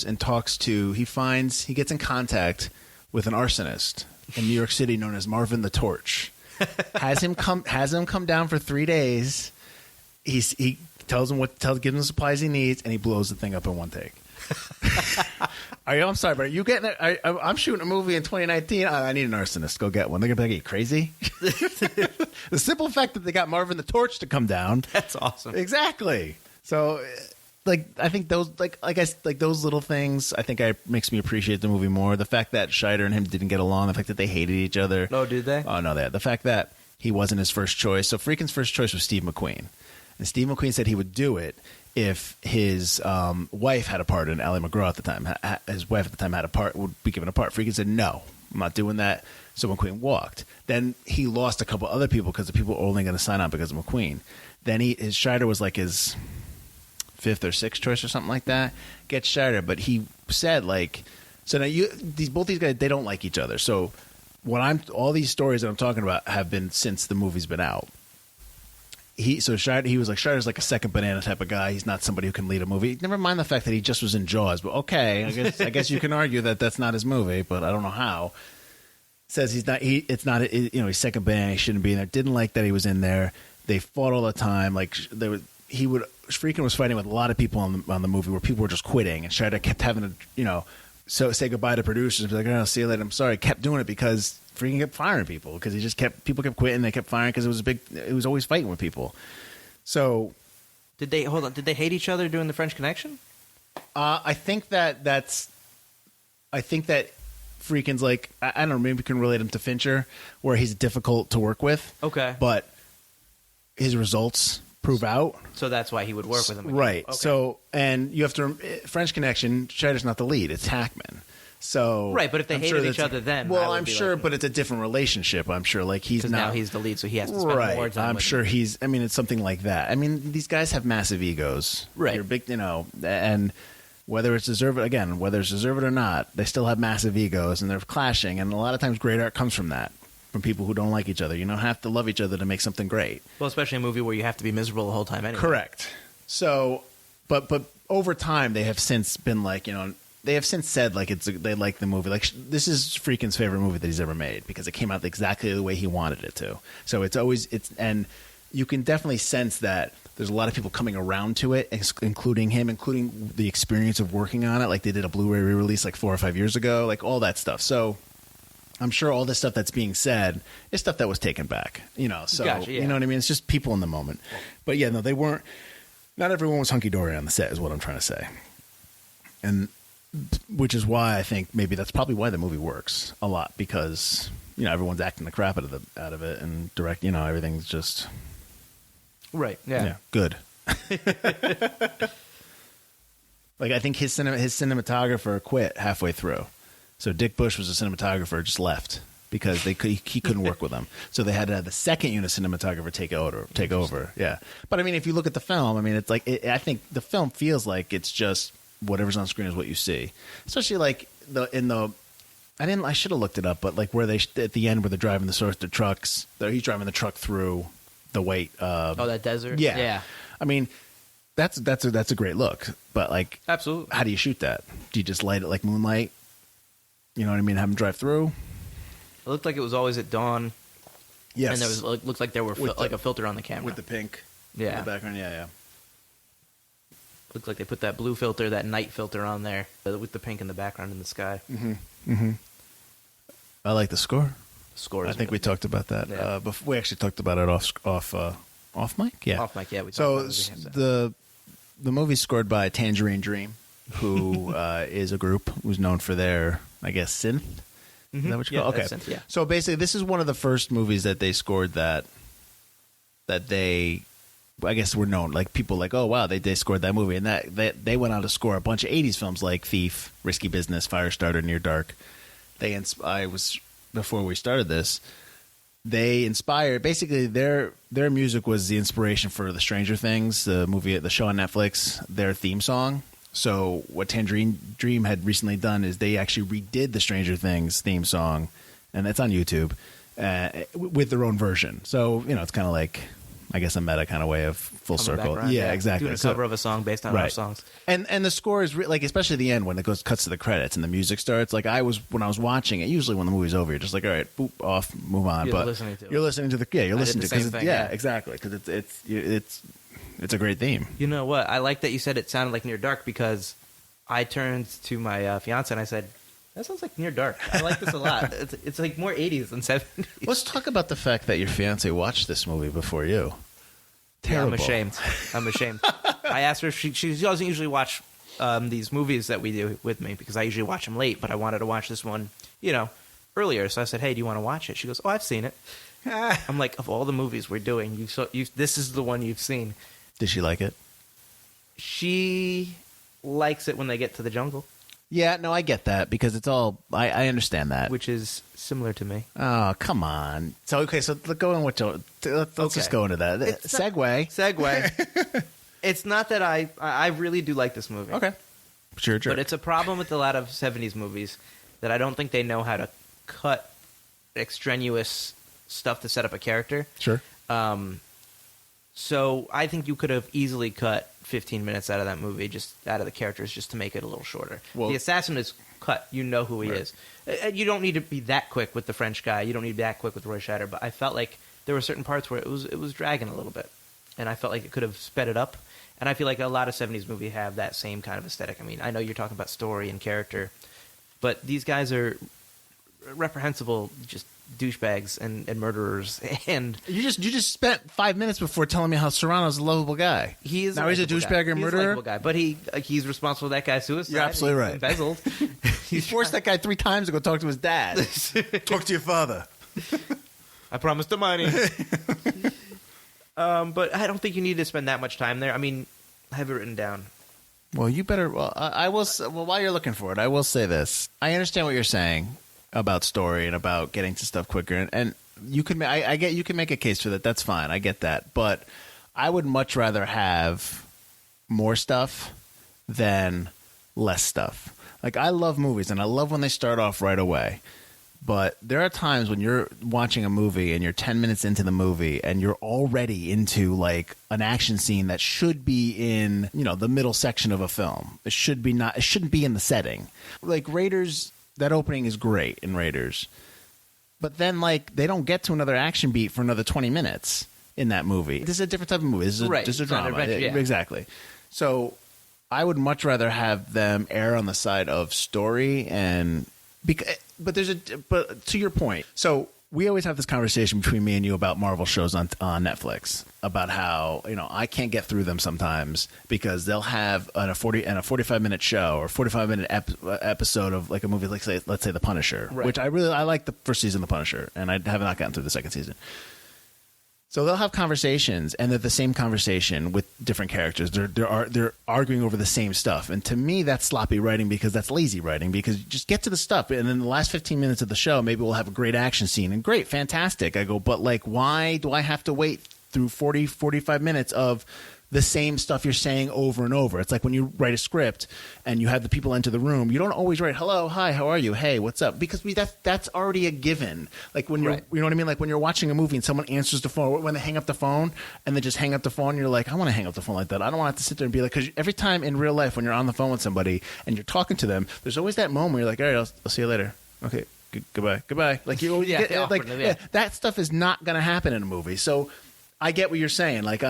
and talks to, he gets in contact with an arsonist in New York City known as Marvin the Torch. has him come down for 3 days. He tells him gives him the supplies he needs, and he blows the thing up in one take. I'm sorry, but are you getting it? I'm shooting a movie in 2019. I need an arsonist. Go get one. They're gonna be like, "Are you crazy?" The simple fact that they got Marvin the Torch to come down. That's awesome. Exactly. So, like, I think those those little things, I think makes me appreciate the movie more. The fact that Scheider and him didn't get along, the fact that they hated each other. Oh, did they? Oh, no, the fact that he wasn't his first choice. So Friedkin's first choice was Steve McQueen. And Steve McQueen said he would do it if his wife had a part in Ally McGraw at the time. His wife at the time would be given a part. Friedkin said, no, I'm not doing that. So McQueen walked. Then he lost a couple other people because the people were only going to sign on because of McQueen. Then his Scheider was like his 5th or 6th choice or something like that. Gets Scheider, but he said, like, so now both these guys, they don't like each other. So all these stories that I'm talking about have been since the movie's been out. He was like, Scheider's like a second banana type of guy. He's not somebody who can lead a movie. Never mind the fact that he just was in Jaws, but okay, I guess you can argue that that's not his movie, but I don't know how. Says he's second banana. He shouldn't be in there. Didn't like that he was in there. They fought all the time. Like Friedkin was fighting with a lot of people on the movie where people were just quitting, and Scheider kept having to so say goodbye to producers and be like, "Oh, I'll see you later. I'm sorry." Kept doing it because Friedkin kept firing people because people kept quitting. They kept firing because it was always fighting with people. So did they hate each other doing the French Connection? I think that Friedkin's like, I don't know, maybe we can relate him to Fincher, where he's difficult to work with. Okay, but his results prove out. So that's why he would work with him again. Right. Okay. So, and you have to French Connection. Scheider's not the lead; it's Hackman. So right, but if they hated each other, then I'm sure, but it's a different relationship. I'm sure, like he's now he's the lead, so he has to spend more time. I'm sure him. I mean, it's something like that. I mean, these guys have massive egos. Right. You're big, and whether it's deserved or not, they still have massive egos, and they're clashing. And a lot of times, great art comes from that. From people who don't like each other. You don't have to love each other to make something great. Well, especially a movie where you have to be miserable the whole time anyway. Correct. So, but over time, they have since been like, they have since said like they like the movie. Like this is Friedkin's favorite movie that he's ever made because it came out exactly the way he wanted it to. So and you can definitely sense that there's a lot of people coming around to it, including him, including the experience of working on it. Like they did a Blu-ray re-release like 4 or 5 years ago, like all that stuff. So I'm sure all this stuff that's being said is stuff that was taken back, so, gotcha, yeah. You know what I mean? It's just people in the moment. But yeah, no, they weren't, not everyone was hunky-dory on the set is what I'm trying to say. And which is why I think maybe that's probably why the movie works a lot because, everyone's acting the crap out of it and everything's just. Right. Yeah. Good. Like I think his cinematographer quit halfway through. So Dick Bush was a cinematographer, just left because he couldn't work with them. So they had to have the second unit cinematographer take over. Yeah, but I mean, if you look at the film, I mean, it's like I think the film feels like it's just whatever's on screen is what you see. Especially like I should have looked it up, but like where they at the end where they're driving the trucks, he's driving the truck through the white. That desert. Yeah. Yeah. I mean. That's a great look, but like, absolutely. How do you shoot that? Do you just light it like moonlight? You know what I mean? Have them drive through. It looked like it was always at dawn. Yes, and there was looked like there were like a filter on the camera with the pink. Yeah, in the background. Yeah. Looks like they put that blue filter, that night filter on there with the pink in the background in the sky. I like the score. Score. I think we talked about that. Yeah. Before we actually talked about it off mic. Yeah, Off mic. Yeah. We So talked about it. the movie's scored by Tangerine Dream, who is a group who's known for their, I guess, synth. Is that what you call it? Okay. Synth, yeah. So basically, this is one of the first movies that they scored that they, I guess, were known. Like, people like, oh, wow, they scored that movie. And they went on to score a bunch of 80s films like Thief, Risky Business, Firestarter, Near Dark. Before we started this, they inspired, basically their music was the inspiration for the Stranger Things, the show on Netflix, their theme song. So what Tangerine Dream had recently done is they actually redid the Stranger Things theme song, and that's on YouTube, with their own version. So, it's kind of like, I guess, a meta kind of way of full Coming circle. back around, Yeah, exactly. Doing a cover of a song based on our songs. And the score is like, especially the end when it cuts to the credits and the music starts. Like, when I was watching it, usually when the movie's over, you're just like, all right, boop, off, move on. You're but listening to it. you're listening to the you're listening to the same because thing, yeah, yeah. exactly, because it's a great theme. You know what? I like that you said it sounded like Near Dark, because I turned to my fiance and I said, that sounds like Near Dark. I like this a lot. It's like more 80s than 70s. Let's talk about the fact that your fiance watched this movie before you. Terrible. Yeah, I'm ashamed. I asked her. She doesn't usually watch these movies that we do with me, because I usually watch them late. But I wanted to watch this one, earlier. So I said, "Hey, do you want to watch it?" She goes, "Oh, I've seen it." I'm like, of all the movies we're doing, this is the one you've seen. Did she like it? She likes it when they get to the jungle, Yeah, no, I get that, because it's all I understand that. which is similar to me. Oh, come on. So go on with let's just go into that. Segue. It's not that I really do like this movie. Okay. Sure. But it's a problem with a lot of 70s movies that I don't think they know how to cut extraneous stuff to set up a character. Sure. So I think you could have easily cut 15 minutes out of that movie, just out of the characters, just to make it a little shorter. Well, the assassin is cut. You know who he is. You don't need to be that quick with the French guy. You don't need to be that quick with Roy Scheider. But I felt like there were certain parts where it was dragging a little bit. And I felt like it could have sped it up. And I feel like a lot of 70s movies have that same kind of aesthetic. I mean, I know you're talking about story and character, but these guys are reprehensible, just douchebags and murderers. And you just spent 5 minutes before telling me how Serrano's a lovable guy. he's a douchebag or murderer. He's a guy, but he's responsible for that guy's suicide. You're absolutely right. Embezzled. He forced that guy 3 times to go talk to his dad. Talk to your father. I promised him money. But I don't think you need to spend that much time there. I mean, I have it written down. Well, you better. Well, I will. Well, while you're looking for it, I will say this. I understand what you're saying about story and about getting to stuff quicker, and you can. I get you can make a case for that. That's fine. I get that, but I would much rather have more stuff than less stuff. Like, I love movies, and I love when they start off right away. But there are times when you're watching a movie and you're 10 minutes into the movie and you're already into like an action scene that should be in, the middle section of a film. It shouldn't be in the setting. Like Raiders, that opening is great in Raiders. But then like they don't get to another action beat for another 20 minutes in that movie. This is a different type of movie. This is a drama. Adventure, yeah. Exactly. So I would much rather have them err on the side of story and but to your point, so we always have this conversation between me and you about Marvel shows on Netflix about how I can't get through them sometimes because they'll have a 45-minute show or 45-minute episode of like a movie like let's say The Punisher, right. Which I like the first season of The Punisher, and I have not gotten through the second season. So they'll have conversations, and they're the same conversation with different characters. They're arguing over the same stuff, and to me, that's sloppy writing because that's lazy writing. Because you just get to the stuff, and in the last 15 minutes of the show, maybe we'll have a great action scene, and great, fantastic. I go, but like, why do I have to wait through 45 minutes of the same stuff you're saying over and over? It's like when you write a script and you have the people enter the room, you don't always write, hello, hi, how are you? Hey, what's up? Because that's already a given. Like when you're, you know what I mean? Like when you're watching a movie and someone answers the phone, when they hang up the phone and they just hang up the phone, you're like, I want to hang up the phone like that. I don't want to have to sit there and be like, because every time in real life when you're on the phone with somebody and you're talking to them, there's always that moment where you're like, all right, I'll see you later. Okay, goodbye. Like that stuff is not going to happen in a movie. So I get what you're saying. Like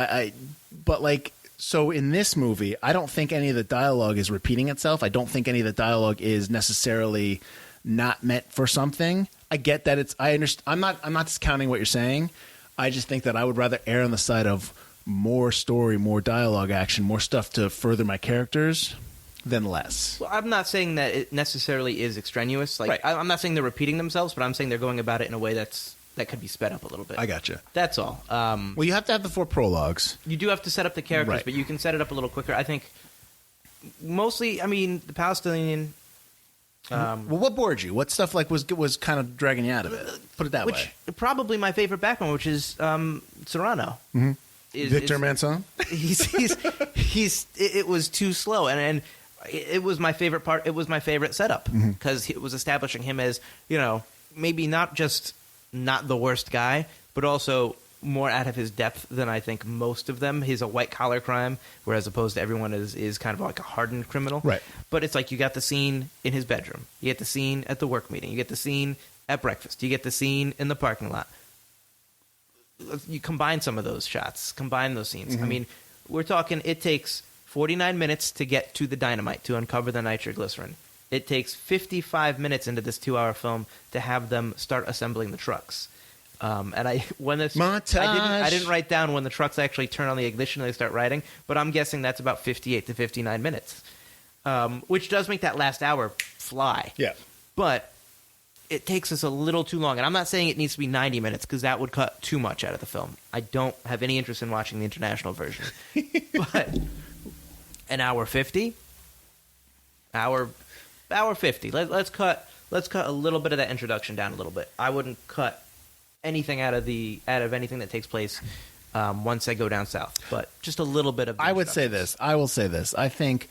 but like So in this movie, I don't think any of the dialogue is repeating itself. I don't think any of the dialogue is necessarily not meant for something. I get that it's. I understand. I'm not discounting what you're saying. I just think that I would rather err on the side of more story, more dialogue action, more stuff to further my characters than less. Well, I'm not saying that it necessarily is extraneous. Like, Right. I'm not saying they're repeating themselves, but I'm saying they're going about it in a way that could be sped up a little bit. I gotcha. That's all. Well, you have to have the 4 prologues. You do have to set up the characters, Right. but you can set it up a little quicker. I think mostly, I mean, the Palestinian... Well, what bored you? What stuff like was kind of dragging you out of it? Put it that way. which probably my favorite background, which is Serrano. Mm-hmm. Is- Victor is- Manson? It was too slow, and it was my favorite part. It was my favorite setup Mm-hmm. because it was establishing him as, maybe not just not the worst guy, but also more out of his depth than I think most of them. He's a white collar crime, whereas opposed to everyone is kind of like a hardened criminal. Right. But it's like you got the scene in his bedroom, you get the scene at the work meeting, you get the scene at breakfast, you get the scene in the parking lot. You combine some of those shots, combine those scenes. I mean, we're talking, it takes 49 minutes to get to the dynamite, to uncover the nitroglycerin. It takes 55 minutes into this 2-hour film to have them start assembling the trucks. And Montage. I didn't write down when the trucks actually turn on the ignition and they start riding, but I'm guessing that's about 58 to 59 minutes, which does make that last hour fly. Yeah. But it takes us a little too long. And I'm not saying it needs to be 90 minutes because that would cut too much out of the film. I don't have any interest in watching the international version. But an hour 50? Hour 50. Let's cut a little bit of that introduction down a little bit. I wouldn't cut anything out of anything that takes place once they go down south, but just a little bit of the I will say this. I think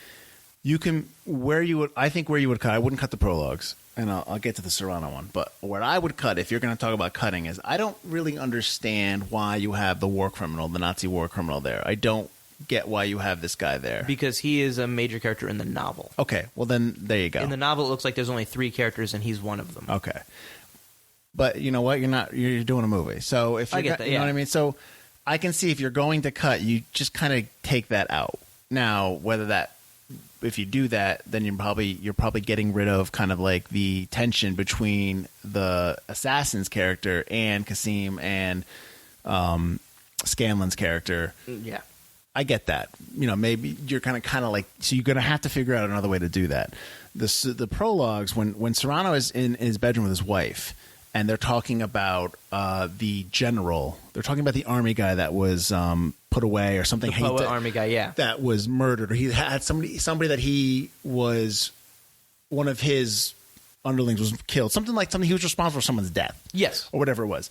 where you would cut, I wouldn't cut the prologues, and I'll get to the Serrano one, but where I would cut, if you're going to talk about cutting, is I don't really understand why you have the Nazi war criminal there. I don't get why you have this guy there. Because he is a major character in the novel. Okay, well then, there you go. In the novel, it looks like there's only 3 characters, and he's one of them. Okay. But you know what? You're doing a movie. So if I get that, you know yeah. what I mean? So I can see if you're going to cut, you just kind of take that out. Now, if you do that, then you're probably getting rid of kind of like the tension between the assassin's character and Kasim and Scanlon's character. Yeah. I get that. Maybe you're kind of like, so you're going to have to figure out another way to do that. The prologues, when Serrano is in his bedroom with his wife, and they're talking about the general. They're talking about the army guy that was put away or something. The poet army guy, yeah. That was murdered. Or he had somebody that he was, one of his underlings was killed. Something he was responsible for someone's death. Yes. Or whatever it was.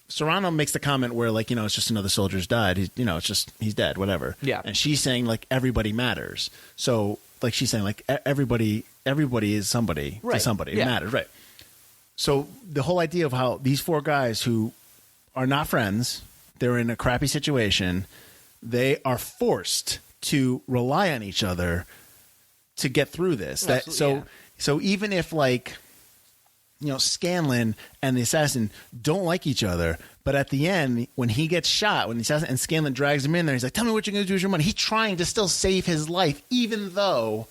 Serrano makes the comment where, like, it's just another soldier's died. He's dead, whatever. Yeah. And she's saying, like, everybody matters. So, like, she's saying, like, everybody is somebody to Right. somebody. Yeah. It matters, right? So the whole idea of how these 4 guys who are not friends, they're in a crappy situation, they are forced to rely on each other to get through this. So even if, like, Scanlon and the assassin don't like each other, but at the end, when he gets shot, when the assassin and Scanlon drags him in there, he's like, "Tell me what you're going to do with your money." He's trying to still save his life, even though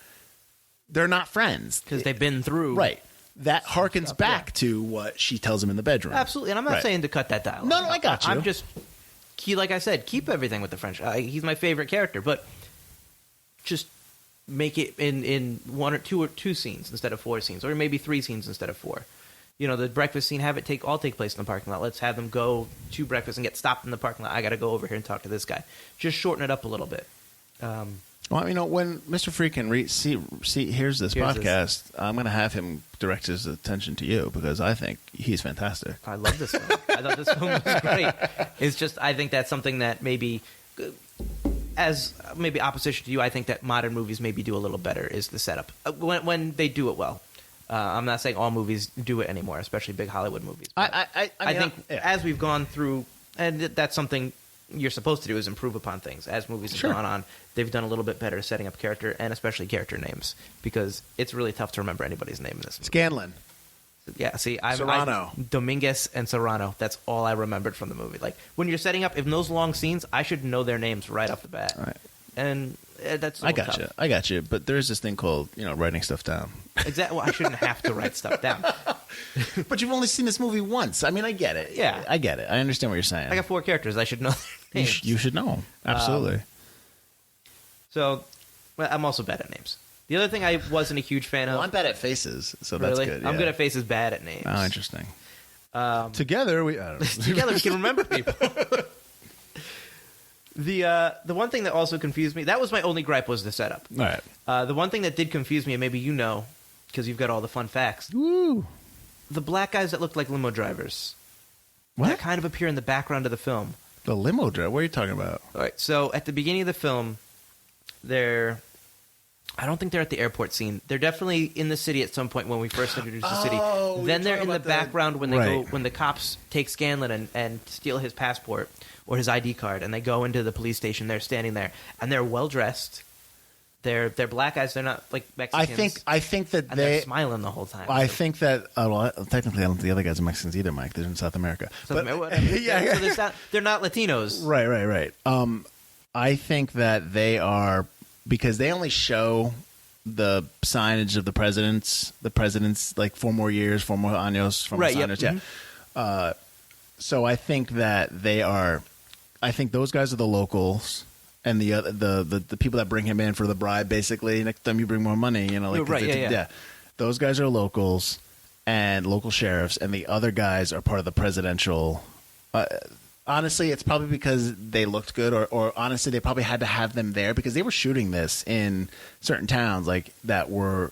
they're not friends Because they've been through. Right. That harkens back to what she tells him in the bedroom. Absolutely. And I'm not Right. saying to cut that dialogue. No, I got you. I'm just, like I said, keep everything with the French. He's my favorite character, but just make it in 1 or 2 scenes instead of 4 scenes, or maybe 3 scenes instead of 4. The breakfast scene, have it all take place in the parking lot. Let's have them go to breakfast and get stopped in the parking lot. I got to go over here and talk to this guy. Just shorten it up a little bit. Well, when Mr. Friedkin hears this podcast, I'm going to have him direct his attention to you because I think he's fantastic. I love this film. I thought this film was great. It's just, I think that's something that maybe, as maybe opposition to you, I think that modern movies maybe do a little better is the setup. When they do it well. I'm not saying all movies do it anymore, especially big Hollywood movies. I think as we've gone through, and that's something you're supposed to do is improve upon things. As movies have gone on, they've done a little bit better setting up character and especially character names because it's really tough to remember anybody's name in this movie. Scanlon. Yeah, see, Serrano. Dominguez and Serrano. That's all I remembered from the movie. Like when you're setting up, in those long scenes, I should know their names right off the bat. Right. and that's I got you. But there is this thing called writing stuff down. Exactly. Well, I shouldn't have to write stuff down. But you've only seen this movie once. I mean, I get it. Yeah, I get it. I understand what you're saying. I got 4 characters. I should know their names. You should know. Absolutely. So, well, I'm also bad at names. The other thing I wasn't a huge fan of. Well, I'm bad at faces, so really? that's good. Yeah. I'm good at faces, bad at names. Oh, interesting. Together, we I don't know. Together we can remember people. The one thing that also confused me, that was my only gripe, was the setup. All right. The one thing that did confuse me, and maybe you know, because you've got all the fun facts. Woo! The black guys that looked like limo drivers. What? That kind of appear in the background of the film. The limo driver? What are you talking about? All right, so at the beginning of the film, I don't think they're at the airport scene. They're definitely in the city at some point when we first introduce the city. Then they're in the background when when the cops take Scanlon and steal his passport or his ID card, and they go into the police station. They're standing there, and they're well dressed. They're black guys. They're not like Mexicans. I think that they're smiling the whole time. I think that technically I don't think the other guys are Mexicans either, Mike. They're in South America. Yeah. So they're not Latinos. Right. I think that they are, because they only show the signage of the president's like 4 more years, 4 more años, 4 more años. Yep. Yeah. So I think that they are. I think those guys are the locals. And the people that bring him in for the bribe, basically, next time you bring more money, Yeah. Those guys are locals and local sheriffs, and the other guys are part of the presidential. Honestly, it's probably because they looked good, or honestly, they probably had to have them there because they were shooting this in certain towns like that were,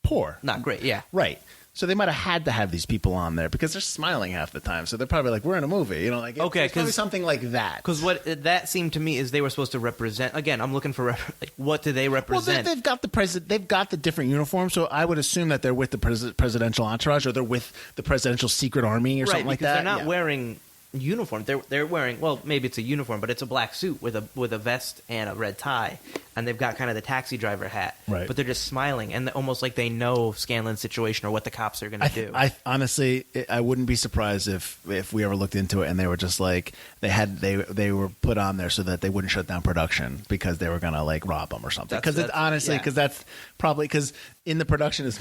poor, not great. Yeah, right. So they might have had to have these people on there because they're smiling half the time. So they're probably like, "We're in a movie," Okay, it's probably something like that. Because what that seemed to me is they were supposed to represent. Again, I'm looking for what do they represent? Well, they've got they've got the different uniforms. So I would assume that they're with the presidential entourage, or they're with the presidential secret army, or something like that. They're not wearing uniform. They're wearing, well, maybe it's a uniform, but it's a black suit with a vest and a red tie, and they've got kind of the taxi driver hat. Right. But they're just smiling and almost like they know Scanlon's situation or what the cops are going to do. I honestly, I wouldn't be surprised if we ever looked into it and they were just like they were put on there so that they wouldn't shut down production because they were going to like rob them or something. Because that's probably because in the production is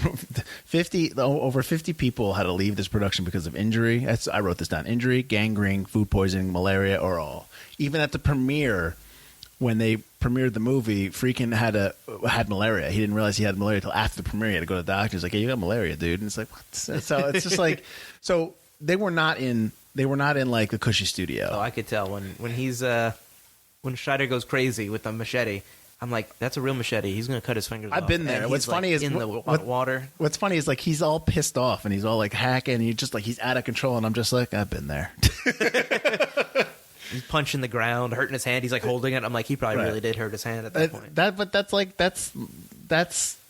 over 50 people had to leave this production because of injury. I wrote this down: injury, gangrene, food poisoning, malaria, or all. Even at the premiere, when they premiered the movie, Friedkin had malaria. He didn't realize he had malaria until after the premiere. He had to go to the doctor. He's like, "Hey, you got malaria, dude." And it's like, what? So it's just like, so they were not in like the cushy studio. Oh, I could tell when Scheider goes crazy with the machete. I'm like, that's a real machete. He's going to cut his fingers off. I've been there. What's funny is in the water. What's funny is like he's all pissed off and he's all like hacking. And he's out of control. And I'm just like, I've been there. He's punching the ground, hurting his hand. He's like holding it. I'm like, he probably really did hurt his hand at that point. But that's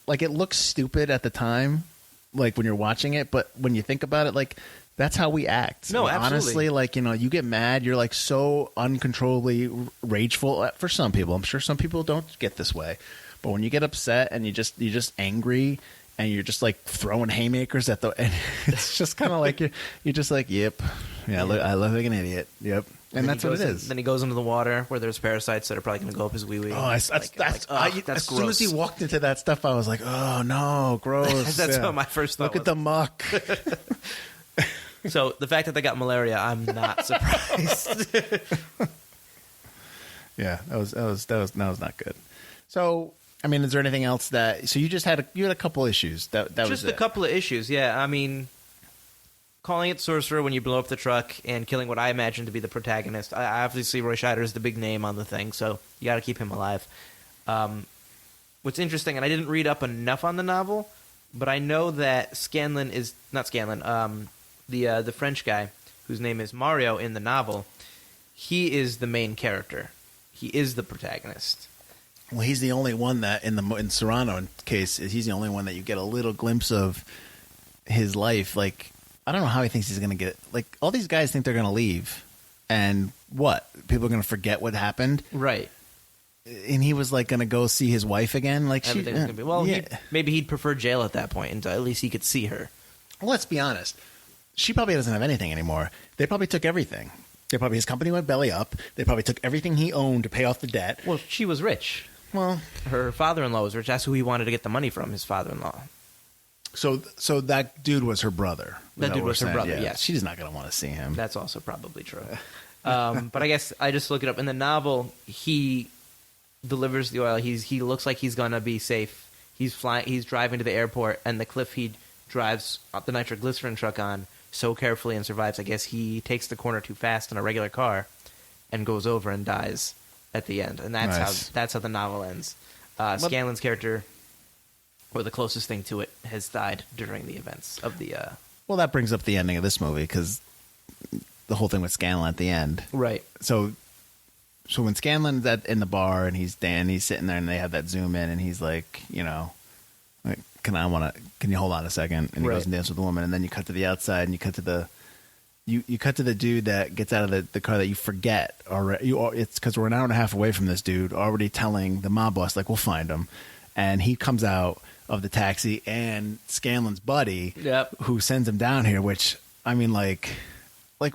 like, it looks stupid at the time, like when you're watching it. But when you think about it, like, that's how we act. No, absolutely. Honestly, like, you get mad. You're like so uncontrollably rageful for some people. I'm sure some people don't get this way. But when you get upset and you're just angry and you're just like throwing haymakers and it's just kind of like you're just like, yep. Yeah, I look like an idiot. Yep. And that's what it is. Then he goes into the water where there's parasites that are probably going to go up his wee-wee. Oh, as soon as he walked into that stuff, I was like, oh, no, gross. That's what my first thought was. Look at the muck. So the fact that they got malaria, I'm not surprised. Yeah, that was not good. So, I mean, is there anything else that? So you had a couple issues. That was just a couple of issues. Yeah, I mean, calling it Sorcerer when you blow up the truck and killing what I imagine to be the protagonist. I obviously Roy Scheider is the big name on the thing, so you got to keep him alive. What's interesting, and I didn't read up enough on the novel, but I know that Scanlon is not Scanlon. The French guy whose name is Mario in the novel, he is the main character. He is the protagonist. Well, he's the only one that in Serrano case, he's the only one that you get a little glimpse of his life. Like, I don't know how he thinks he's going to get. Like, all these guys think they're going to leave, and what? People are going to forget what happened, right? And he was like going to go see his wife again. Like, everything's going to be well. Yeah. Maybe he'd prefer jail at that point, and at least he could see her. Well, let's be honest. She probably doesn't have anything anymore. They probably took everything. His company went belly up. They probably took everything he owned to pay off the debt. Well, she was rich. Well, her father-in-law was rich. That's who he wanted to get the money from, his father-in-law. So that dude was her brother. That dude was her brother, yes. She's not going to want to see him. That's also probably true. But I guess I just look it up. In the novel, he delivers the oil. He looks like he's going to be safe. He's driving to the airport, and the cliff he drives up the nitroglycerin truck on so carefully and survives. I guess he takes the corner too fast in a regular car and goes over and dies at the end. And that's how the novel ends. Scanlan's character, or the closest thing to it, has died during the events of the... Well, that brings up the ending of this movie, because the whole thing with Scanlan at the end. Right. So when Scanlan's in the bar, and he's sitting there, and they have that zoom in, and he's like, like, can you hold on a second? And he goes and dances with the woman, and then you cut to the outside, and you cut to the... You cut to the dude that gets out of the car that you forget already. It's because we're an hour and a half away from this dude, already telling the mob boss, like, we'll find him. And he comes out of the taxi, and Scanlan's buddy, who sends him down here, which, I mean, like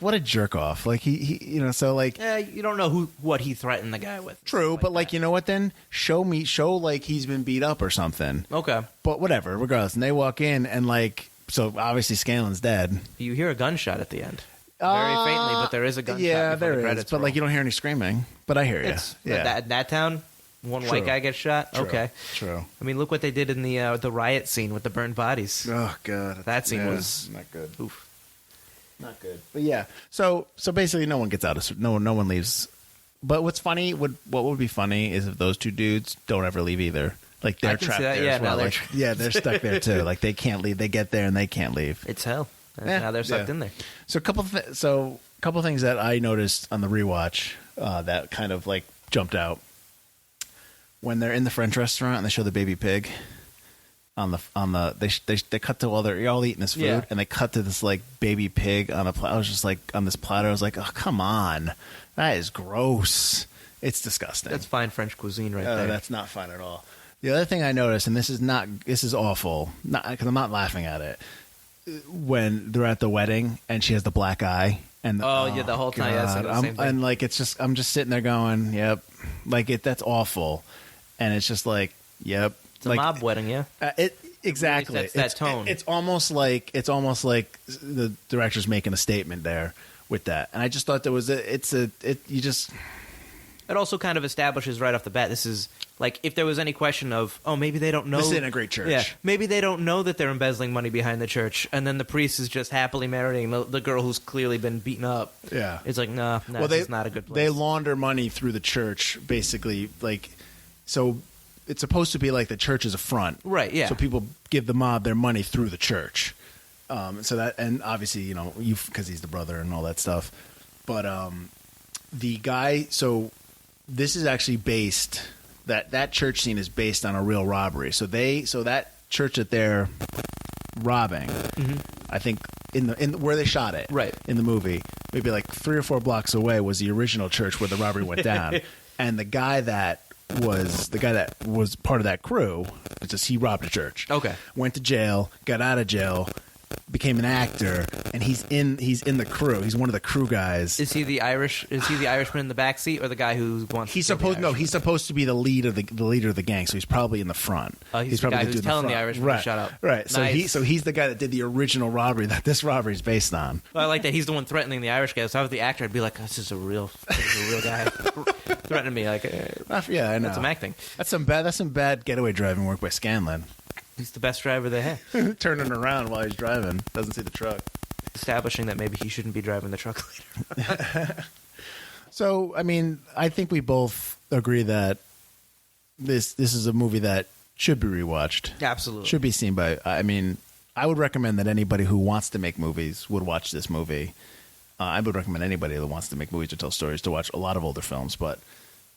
what a jerk off. Like, he so, like... Yeah, you don't know what he threatened the guy with. True, but, like, you know what, then? Show, like, he's been beat up or something. Okay. But whatever, regardless. And they walk in, and, like... So, obviously, Scanlan's dead. You hear a gunshot at the end. Very faintly, but there is a gunshot. Yeah, before there the credits is. But, roll. like, you don't hear any screaming. But I hear you. Yeah. That town, one True. white guy gets shot? True. Okay. True. I mean, look what they did in the riot scene with the burned bodies. Oh, God. That scene was... Not good. Oof. Not good. But, yeah. So basically, no one gets out of... No one leaves. But what's funny, what would be funny is if those two dudes don't ever leave either. Like, they're trapped there as well. They're stuck there, too. Like, they can't leave. They get there, and they can't leave. It's hell. Now they're sucked in there. So, a couple things that I noticed on the rewatch that kind of, like, jumped out. When they're in the French restaurant and they show the baby pig they cut to they're all eating this food, and they cut to this, like, baby pig on a platter. I was just like, on this platter, I was like, oh, come on. That is gross. It's disgusting. That's fine French cuisine right there. That's not fine at all. The other thing I noticed, and this is awful, because I'm not laughing at it, when they're at the wedding and she has the black eye. And the whole time. Yeah, the same thing. And, like, I'm just sitting there going, yep, like, that's awful. And it's just like, yep. It's a mob wedding, yeah. Exactly. It really sets that tone. It's almost like the director's making a statement there with that. And I just thought It also kind of establishes right off the bat, this is, like, if there was any question of, maybe they don't know... This isn't a great church. Yeah, maybe they don't know that they're embezzling money behind the church, and then the priest is just happily marrying the girl who's clearly been beaten up. Yeah. It's like, no, this is not a good place. They launder money through the church, basically, like... So it's supposed to be like the church is a front. Right, yeah. So people give the mob their money through the church. And obviously, because he's the brother and all that stuff. But the guy... So... This is actually based that church scene is based on a real robbery. So that church that they're robbing, I think in where they shot it, right, in the movie, maybe like 3 or 4 blocks away was the original church where the robbery went down. And the guy that was part of that crew, he robbed a church. Okay, went to jail, got out of jail, became an actor, and he's in the crew. He's one of the crew guys. Is he the Irishman in the back seat, or the guy who wants? He's supposed to be the leader of the gang. So he's probably in the front. He's the probably guy who's telling the Irishman to shut up. Right. Nice. So he's the guy that did the original robbery that this robbery is based on. Well, I like that he's the one threatening the Irish guy. So if I was the actor, I'd be like, this is a real guy threatening me. Like, yeah, I know. That's some acting. That's some bad getaway driving work by Scanlan. He's the best driver they have. Turning around while he's driving. Doesn't see the truck. Establishing that maybe he shouldn't be driving the truck later. So, I mean, I think we both agree that this is a movie that should be rewatched. Absolutely. Should be seen by... I mean, I would recommend that anybody who wants to make movies would watch this movie. I would recommend anybody that wants to make movies or tell stories to watch a lot of older films, but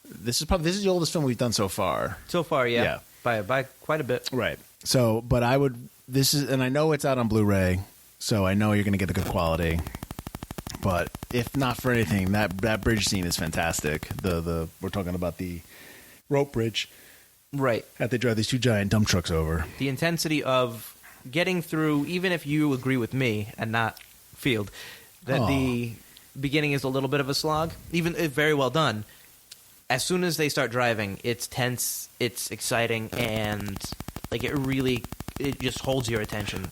this is the oldest film we've done so far. So far, yeah. By quite a bit. Right. So, but and I know it's out on Blu-ray, so I know you're going to get the good quality. But if not for anything, that bridge scene is fantastic. We're talking about the rope bridge, right? That they drive these 2 giant dump trucks over. The intensity of getting through, even if you agree with me and not Field, that beginning is a little bit of a slog, even if very well done. As soon as they start driving, it's tense, it's exciting, and like it just holds your attention.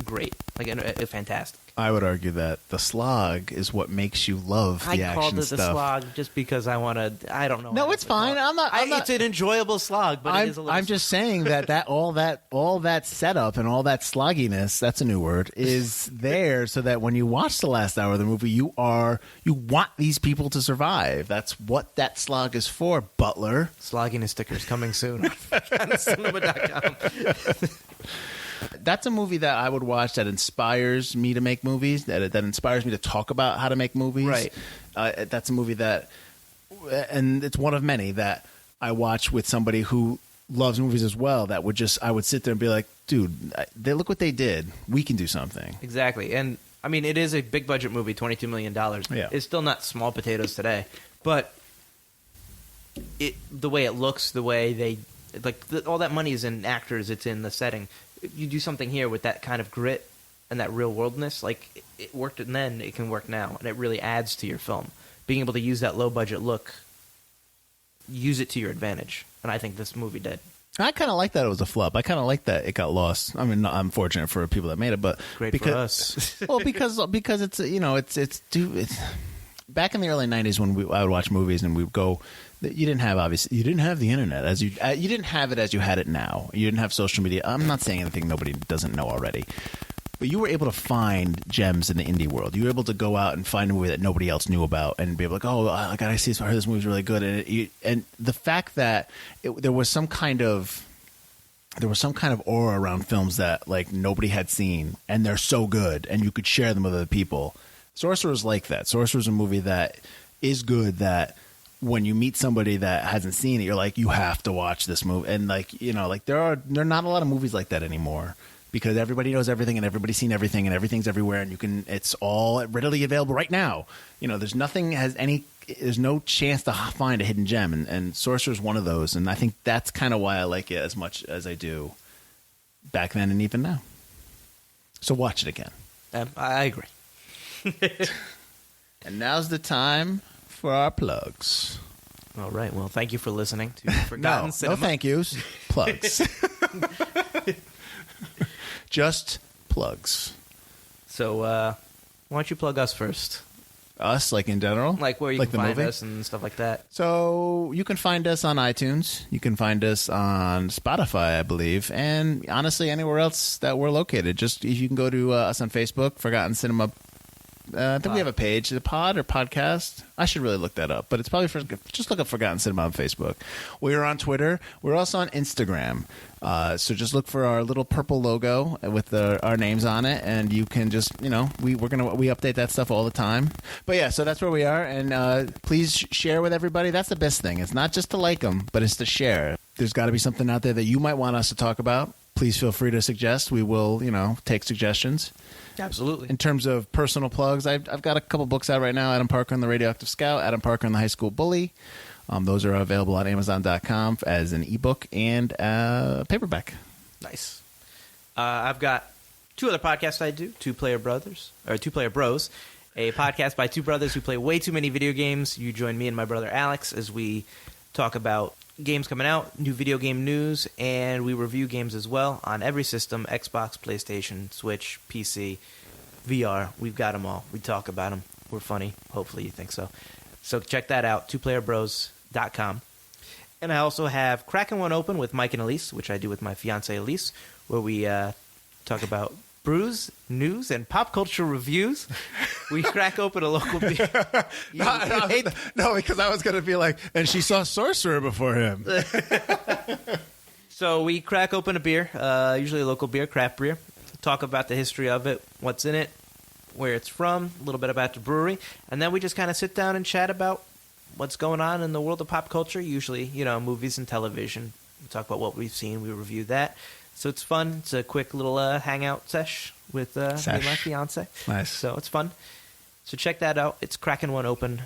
Great, like fantastic. I would argue that the slog is what makes you love the action stuff. I called it the slog just because I want to. I don't know. No, it's fine. I'm not. It's an enjoyable slog, but it is a little. I'm just saying that all that setup and all that slogginess, that's a new word, is there so that when you watch the last hour of the movie, you want these people to survive. That's what that slog is for. Butler. Slogginess stickers coming soon on cinema.com. That's a movie that I would watch that inspires me to make movies, that inspires me to talk about how to make movies. Right. That's a movie that, and it's one of many that I watch with somebody who loves movies as well, that I would sit there and be like, dude, look what they did. We can do something. Exactly. And, I mean, it is a big budget movie, $22 million. Yeah. It's still not small potatoes today. But the way it looks, the way they, all that money is in actors, it's in the setting. You do something here with that kind of grit and that real worldness, like it worked then, it can work now, and it really adds to your film. Being able to use that low budget look, use it to your advantage, and I think this movie did. I kind of like that it was a flop. I kind of like that it got lost. I mean, I'm fortunate for people that made it, but great for us. Well, because it's it's back in the early '90s when I would watch movies and we'd go. You didn't have the internet as you didn't have it as you had it now. You didn't have social media. I'm not saying anything nobody doesn't know already, but you were able to find gems in the indie world. You were able to go out and find a movie that nobody else knew about and be able to go, oh, I gotta see this. I heard this movie's really good. And the fact that there was some kind of aura around films that like nobody had seen, and they're so good, and you could share them with other people. Sorcerer is like that. Sorcerer is a movie that is good, that when you meet somebody that hasn't seen it, you're like, you have to watch this movie. And there are not a lot of movies like that anymore, because everybody knows everything and everybody's seen everything and everything's everywhere, and it's all readily available right now. There's no chance to find a hidden gem, and Sorcerer's one of those. And I think that's kind of why I like it as much as I do back then and even now. So watch it again. I agree. And now's the time for our plugs. All right. Well, thank you for listening to Forgotten Cinema. No thank yous. Plugs. Just plugs. So, why don't you plug us first? Us, like in general? Like where you can find us and stuff like that. So, you can find us on iTunes. You can find us on Spotify, I believe. And honestly, anywhere else that we're located. Just if you can go to us on Facebook, Forgotten Cinema. I think we have a page. Is it pod or podcast? I should really look that up. But it's probably just look up Forgotten Cinema on Facebook. We're on Twitter. We're also on Instagram. So just look for our little purple logo with our names on it, and you can just we update that stuff all the time. But yeah, so that's where we are, and please share with everybody. That's the best thing. It's not just to like them, but it's to share. There's got to be something out there that you might want us to talk about. Please feel free to suggest. We will, take suggestions. Absolutely. In terms of personal plugs, I've got a couple books out right now. Adam Parker and the Radioactive Scout, Adam Parker and the High School Bully. Those are available on Amazon.com as an ebook and paperback. Nice. I've got two other podcasts I do, Two Player Bros, a podcast by two brothers who play way too many video games. You join me and my brother Alex as we talk about games coming out, new video game news, and we review games as well on every system: Xbox, PlayStation, Switch, PC, VR. We've got them all. We talk about them. We're funny. Hopefully you think so. So check that out, twoplayerbros.com. And I also have Cracking One Open with Mike and Elise, which I do with my fiancée Elise, where we talk about brews, news, and pop culture reviews. We crack open a local beer. No, because I was going to be like, and she saw Sorcerer before him. So we crack open a beer, usually a local beer, craft beer, talk about the history of it, what's in it, where it's from, a little bit about the brewery, and then we just kind of sit down and chat about what's going on in the world of pop culture, usually, movies and television. We talk about what we've seen, we review that. So it's fun. It's a quick little hangout sesh with me and my fiance. Nice. So it's fun. So check that out. It's Cracking One Open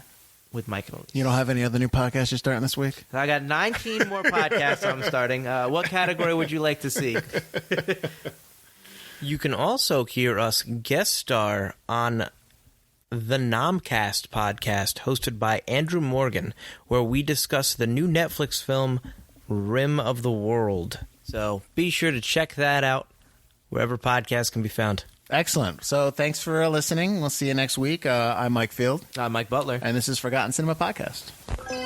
with Mike and Elise. You don't have any other new podcasts you're starting this week? I got 19 more podcasts I'm starting. What category would you like to see? You can also hear us guest star on the Nomcast podcast, hosted by Andrew Morgan, where we discuss the new Netflix film, Rim of the World. So be sure to check that out wherever podcasts can be found. Excellent. So thanks for listening. We'll see you next week. I'm Mike Field. I'm Mike Butler. And this is Forgotten Cinema Podcast.